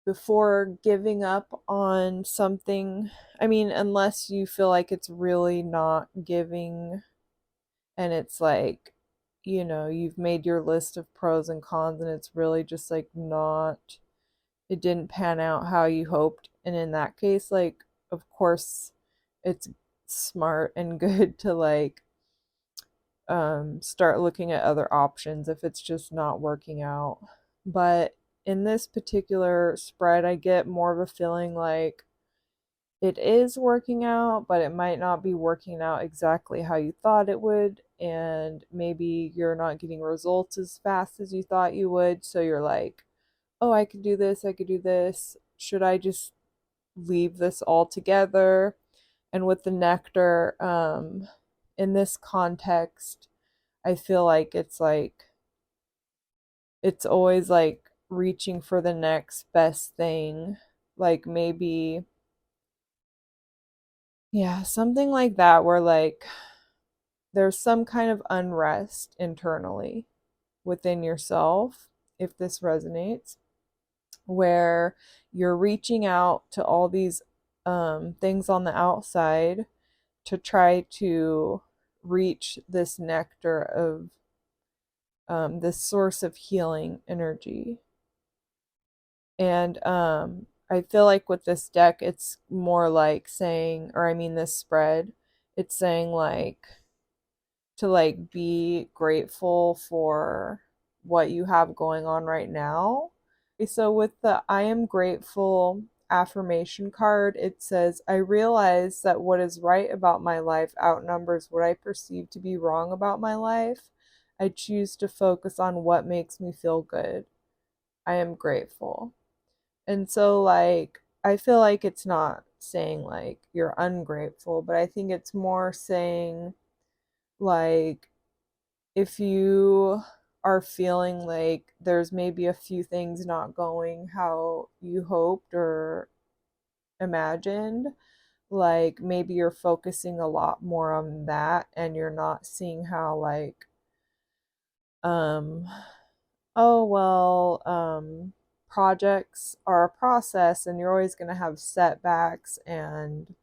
before giving up on something. I mean, unless you feel like it's really not giving, and it's like, you've made your list of pros and cons, and it's really just like not, it didn't pan out how you hoped. And in that case, like, of course, it's smart and good to like start looking at other options if it's just not working out. But in this particular spread, I get more of a feeling like it is working out, but it might not be working out exactly how you thought it would. And maybe you're not getting results as fast as you thought you would. So you're like, oh, I could do this, I could do this. Should I just leave this all together? And with the nectar, in this context, I feel like it's always like reaching for the next best thing. Like maybe, yeah, something like that, where like there's some kind of unrest internally within yourself, if this resonates, where you're reaching out to all these things on the outside to try to reach this nectar of this source of healing energy. And I feel like with this deck, it's more like saying, or I mean, this spread, it's saying like to like be grateful for what you have going on right now. So with the I am grateful affirmation card, it says, I realize that what is right about my life outnumbers what I perceive to be wrong about my life. I choose to focus on what makes me feel good. I am grateful. And so, like, I feel like it's not saying like you're ungrateful, but I think it's more saying like if you are feeling like there's maybe a few things not going how you hoped or imagined, like maybe you're focusing a lot more on that and you're not seeing how like um oh well projects are a process and you're always going to have setbacks and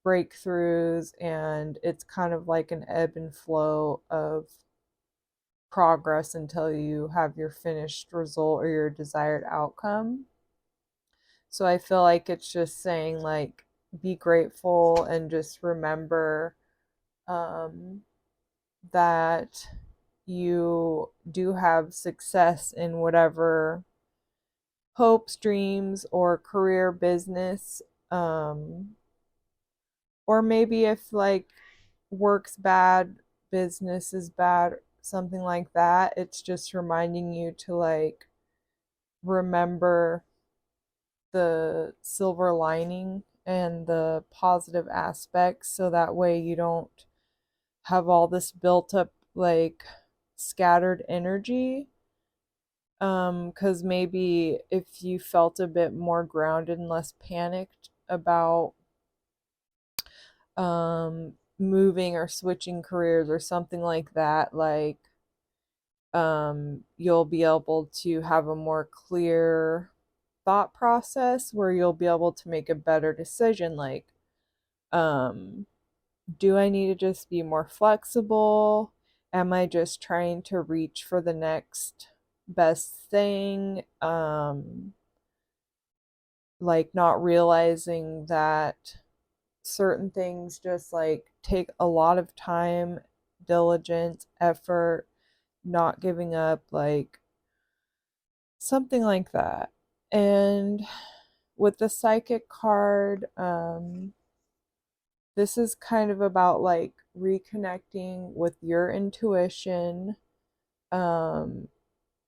breakthroughs, and it's kind of like an ebb and flow of progress until you have your finished result or your desired outcome. So I feel like it's just saying like be grateful and just remember um, that you do have success in whatever hopes, dreams, or career, business, um, or maybe if like work's bad, business is bad, something like that. It's just reminding you to like remember the silver lining and the positive aspects so that way you don't have all this built up like scattered energy. Because maybe if you felt a bit more grounded and less panicked about moving or switching careers or something like that, like you'll be able to have a more clear thought process where you'll be able to make a better decision, like um do I need to just be more flexible? Am I just trying to reach for the next best thing? Like not realizing that certain things just like take a lot of time, diligence, effort, not giving up, like something like that. And with the psychic card, this is kind of about like reconnecting with your intuition, um,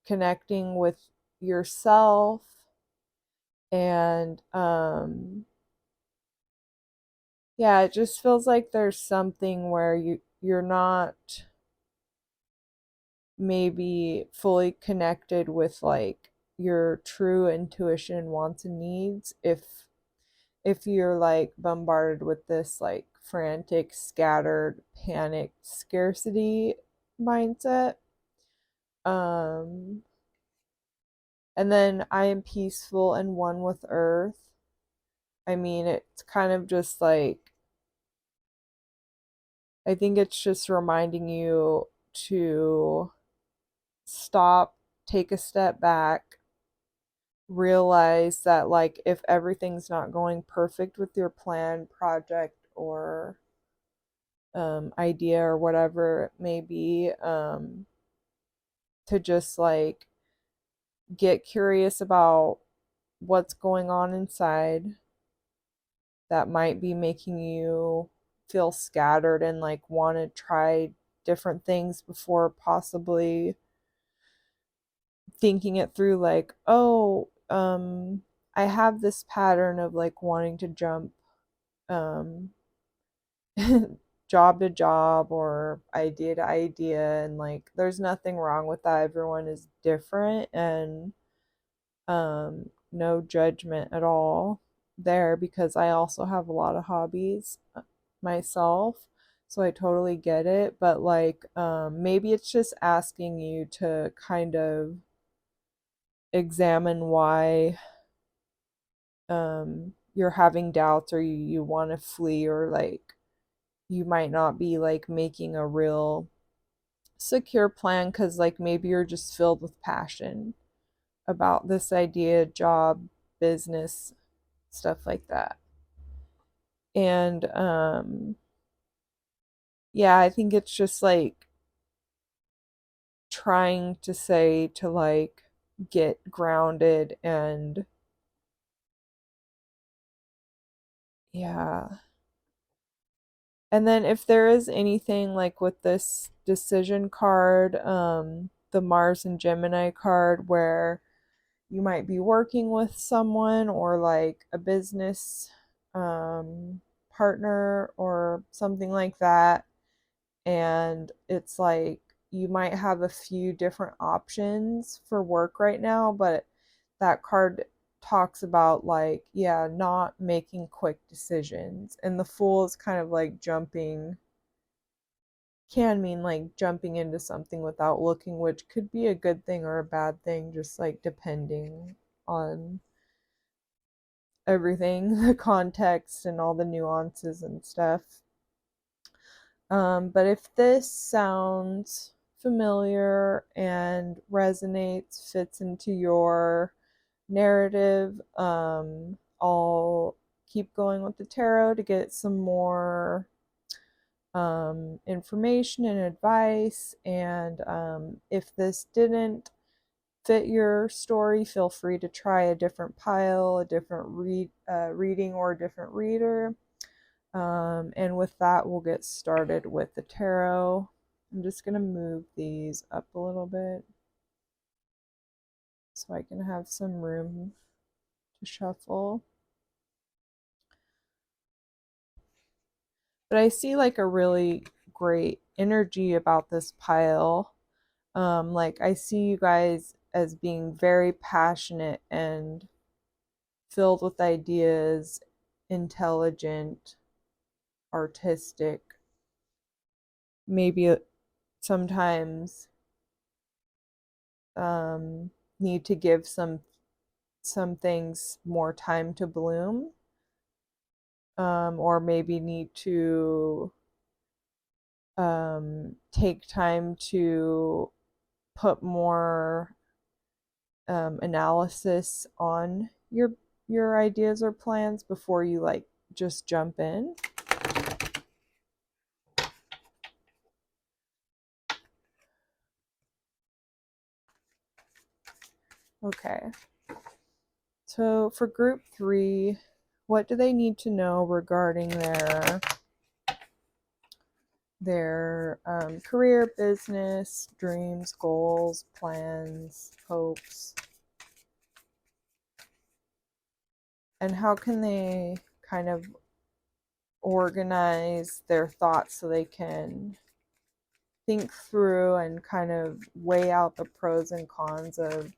connecting with yourself, and yeah, it just feels like there's something where you're not maybe fully connected with like your true intuition, wants and needs if you're like bombarded with this like frantic, scattered, panicked scarcity mindset. Um and then I am peaceful and one with earth. I mean, it's kind of just like I think it's just reminding you to stop, take a step back, realize that like if everything's not going perfect with your plan, project, or idea or whatever it may be, to just like get curious about what's going on inside that might be making you feel scattered and like want to try different things before possibly thinking it through, like, oh, I have this pattern of like wanting to jump um job to job or idea to idea, and like there's nothing wrong with that. Everyone is different, and no judgment at all there, because I also have a lot of hobbies myself, so I totally get it. But like maybe it's just asking you to kind of examine why you're having doubts, or you want to flee, or like you might not be like making a real secure plan because like maybe you're just filled with passion about this idea, job, business, stuff like that. And yeah, I think it's just like trying to say to like get grounded. And yeah, and then if there is anything like with this decision card, the Mars and Gemini card, where you might be working with someone or like a business partner or something like that. And it's like you might have a few different options for work right now, but that card talks about like, yeah, not making quick decisions. And the Fool is kind of like jumping, can mean like jumping into something without looking, which could be a good thing or a bad thing, just like depending on everything, the context and all the nuances and stuff. But if this sounds familiar and resonates, fits into your narrative, I'll keep going with the tarot to get some more information and advice. And if this didn't fit your story, feel free to try a different pile, a different reading, or a different reader. And with that, we'll get started with the tarot. I'm just going to move these up a little bit so I can have some room to shuffle. But I see like a really great energy about this pile. Like I see you guys as being very passionate and filled with ideas, intelligent, artistic, maybe sometimes need to give some things more time to bloom, or maybe need to take time to put more analysis on your ideas or plans before you like just jump in. Okay. So for group 3, what do they need to know regarding their career, business, dreams, goals, plans, hopes? And how can they kind of organize their thoughts so they can think through and kind of weigh out the pros and cons of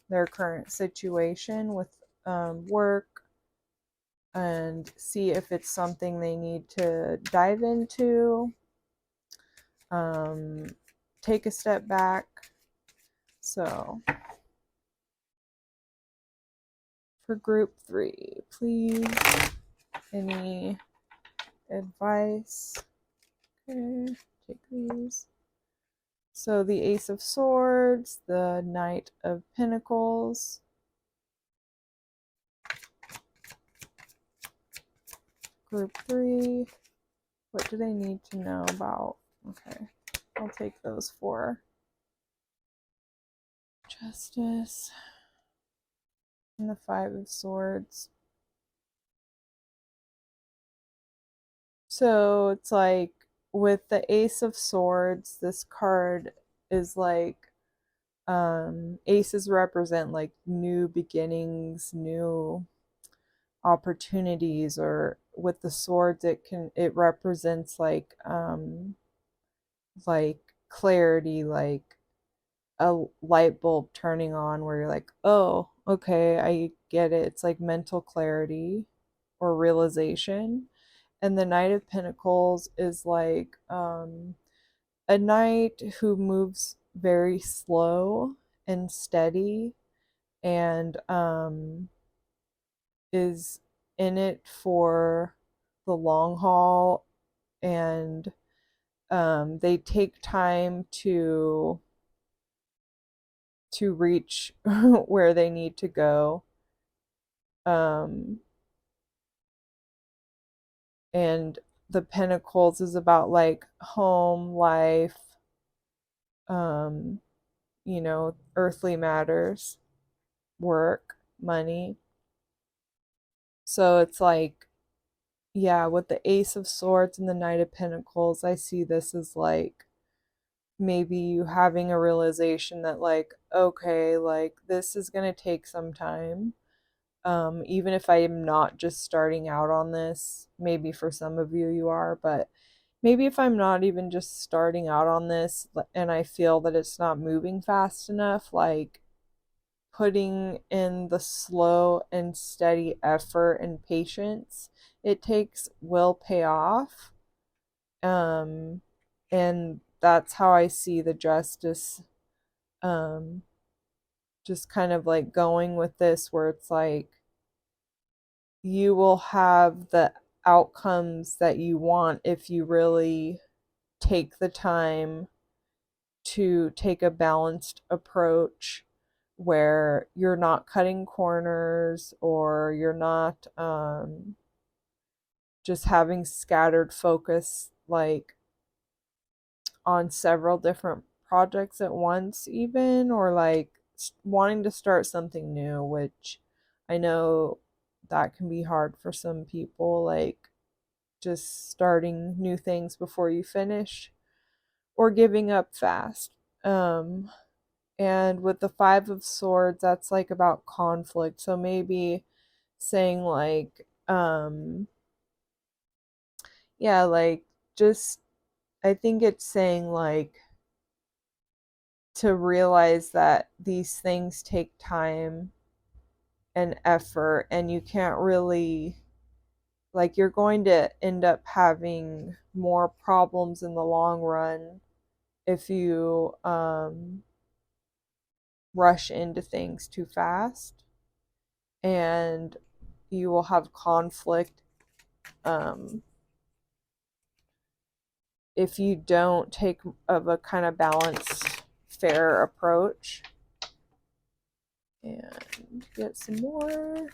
their current situation with work, and see if it's something they need to dive into, take a step back. So for group 3, please, any advice? Okay, take these. So the Ace of Swords, the Knight of Pentacles, group 3, what do they need to know about? Okay, I'll take those 4. Justice, and the 5 of Swords. So it's like with the Ace of Swords, this card is like, aces represent like new beginnings, new opportunities, or with the swords it represents like clarity, like a light bulb turning on where you're like, oh, okay, I get it. It's like mental clarity or realization. And the Knight of Pentacles is like a knight who moves very slow and steady, and is in it for the long haul, and they take time to reach where they need to go, and the Pentacles is about like home life, earthly matters, work, money. So it's like, yeah, with the Ace of Swords and the Knight of Pentacles, I see this as like maybe you having a realization that like, okay, like this is going to take some time. Even if I am not just starting out on this, maybe for some of you you are, but maybe if I'm not even just starting out on this and I feel that it's not moving fast enough, like putting in the slow and steady effort and patience it takes will pay off. And that's how I see the justice, um, just kind of like going with this, where it's like you will have the outcomes that you want if you really take the time to take a balanced approach where you're not cutting corners, or you're not just having scattered focus like on several different projects at once, even, or like wanting to start something new, which I know that can be hard for some people, like just starting new things before you finish, or giving up fast. And with the Five of Swords, that's like about conflict. So maybe saying like, yeah, like just, I think it's saying like to realize that these things take time and effort, and you can't really, like, you're going to end up having more problems in the long run if you rush into things too fast, and you will have conflict if you don't take of a kind of balanced, fair approach. And get some more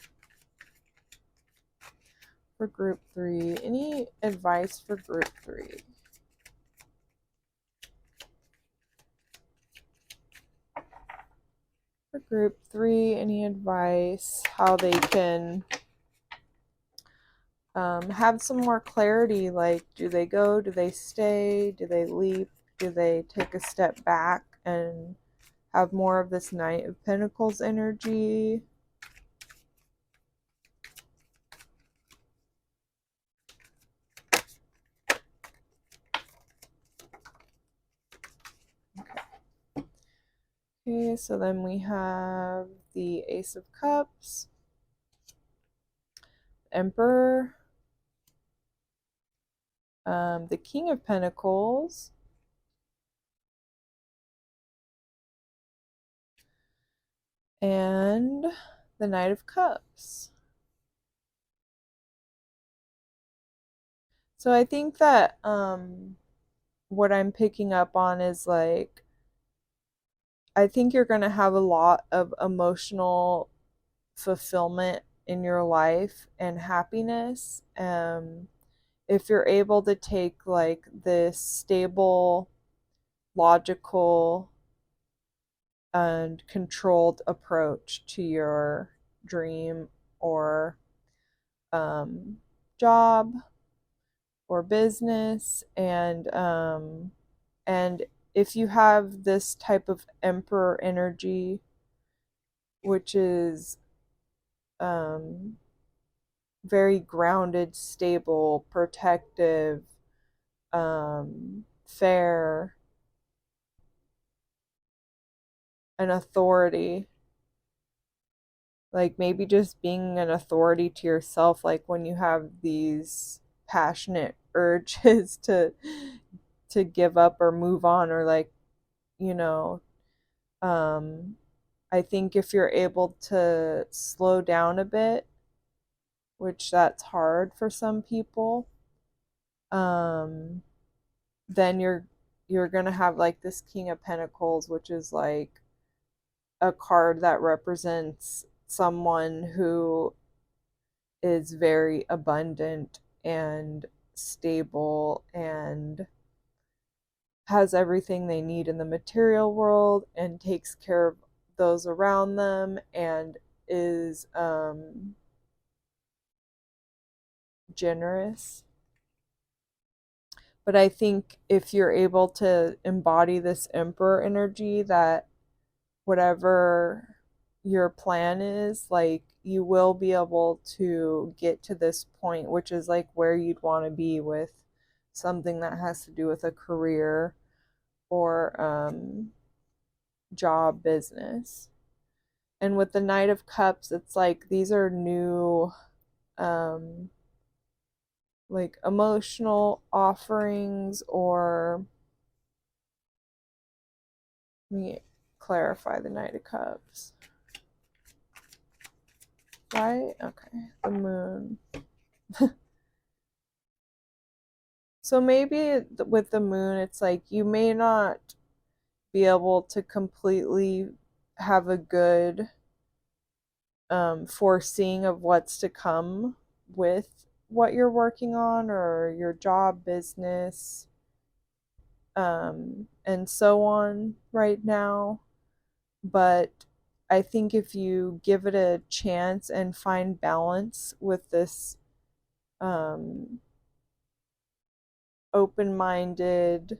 for group 3. Any advice for group 3? For group 3, any advice how they can have some more clarity? Like, do they go? Do they stay? Do they leap? Do they take a step back and have more of this Knight of Pentacles energy? Okay, so then we have the Ace of Cups, Emperor, the King of Pentacles, and the Knight of Cups. So I think that what I'm picking up on is like, I think you're going to have a lot of emotional fulfillment in your life and happiness, if you're able to take like this stable, logical, and controlled approach to your dream or job or business. And if you have this type of Emperor energy, which is very grounded, stable, protective, fair, an authority, like maybe just being an authority to yourself, like when you have these passionate urges to give up or move on, or like, you know, I think if you're able to slow down a bit, which that's hard for some people, then you're gonna have like this King of Pentacles, which is like a card that represents someone who is very abundant and stable and has everything they need in the material world and takes care of those around them and is generous. But I think if you're able to embody this Emperor energy, that whatever your plan is, like, you will be able to get to this point, which is like where you'd want to be with something that has to do with a career or job, business. And with the Knight of Cups, it's like these are new like emotional offerings, or let me clarify the Knight of Cups. Right? Okay. The moon. So maybe with the moon, it's like you may not be able to completely have a good foreseeing of what's to come with what you're working on or your job, business, and so on right now. But I think if you give it a chance and find balance with this open-minded,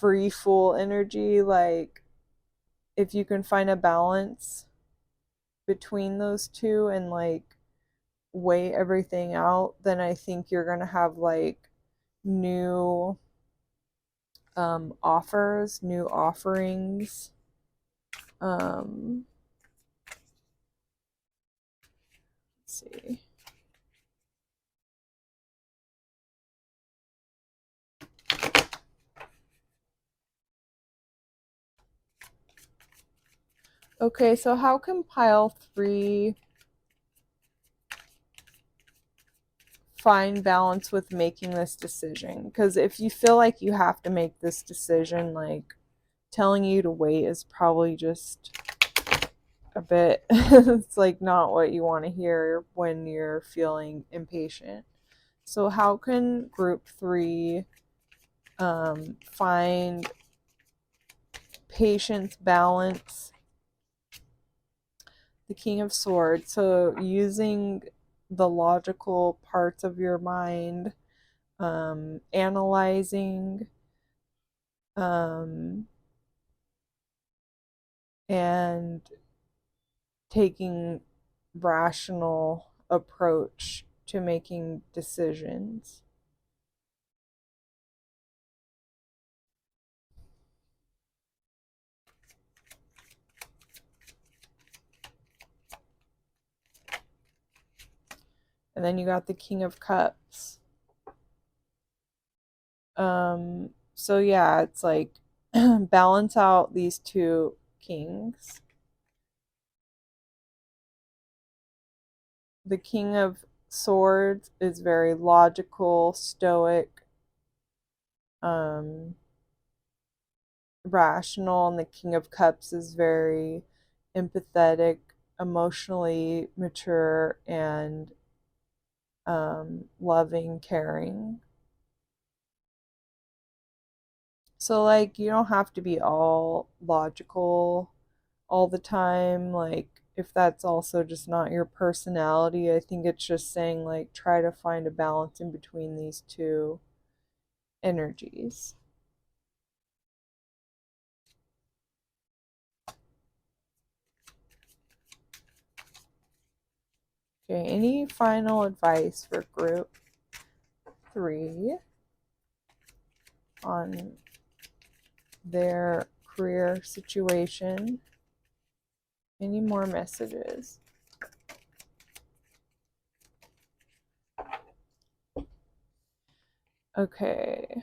free fool energy, like if you can find a balance between those two and like weigh everything out, then I think you're gonna have like new offers, new offerings. Let's see. Okay, so how can pile 3 find balance with making this decision? Because if you feel like you have to make this decision, like telling you to wait is probably just a bit it's like not what you want to hear when you're feeling impatient. So how can group 3 find patience, balance? The King of Swords. So using the logical parts of your mind, analyzing, and taking rational approach to making decisions. And then you got the King of Cups. So yeah, it's like balance out these 2 kings. The King of Swords is very logical, stoic, rational, and the King of Cups is very empathetic, emotionally mature, and loving, caring. So like you don't have to be all logical all the time, like if that's also just not your personality. I think it's just saying like try to find a balance in between these 2 energies. Okay, any final advice for group 3 on their career situation? Any more messages? Okay.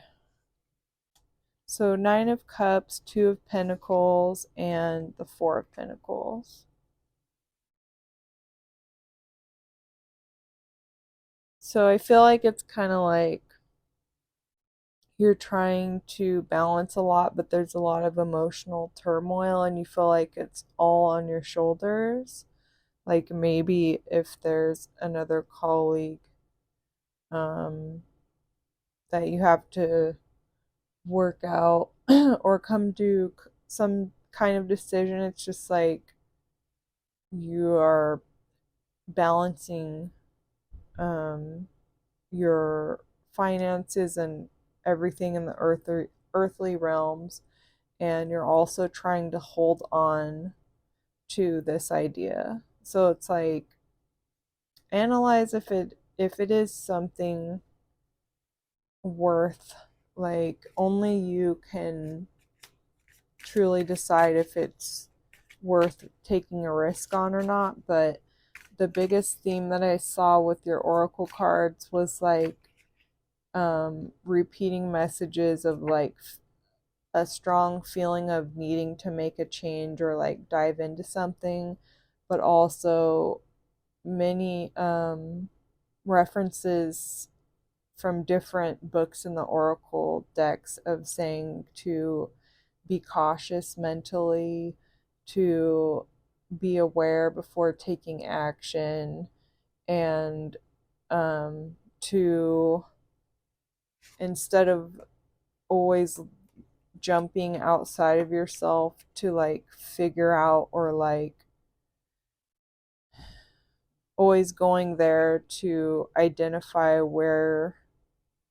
So 9 of Cups, 2 of Pentacles, and the 4 of Pentacles. So I feel like it's kind of like you're trying to balance a lot, but there's a lot of emotional turmoil and you feel like it's all on your shoulders. Like maybe if there's another colleague that you have to work out or come to some kind of decision, it's just like you are balancing your finances and everything in the earthly realms, and you're also trying to hold on to this idea. So it's like, analyze if it is something worth, like, only you can truly decide if it's worth taking a risk on or not. But the biggest theme that I saw with your oracle cards was like repeating messages of like a strong feeling of needing to make a change or like dive into something, but also many references from different books in the oracle decks of saying to be cautious mentally, to be aware before taking action, and to, instead of always jumping outside of yourself to like figure out, or like always going there to identify where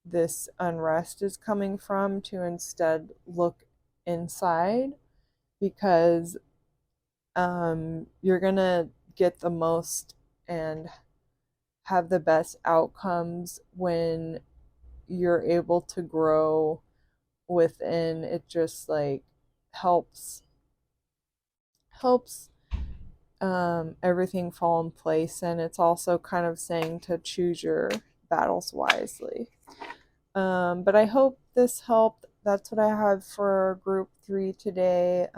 this unrest is coming from, to instead look inside, because you're gonna get the most and have the best outcomes when you're able to grow within. It just like helps everything fall in place. And it's also kind of saying to choose your battles wisely. But I hope this helped. That's what I have for group 3 today.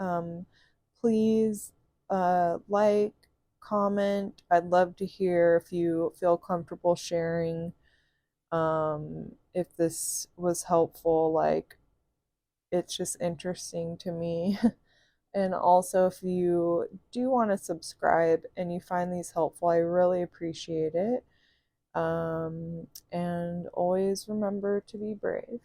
Please like, comment. I'd love to hear if you feel comfortable sharing, if this was helpful. Like, it's just interesting to me. And also, if you do want to subscribe and you find these helpful, I really appreciate it. And always remember to be brave.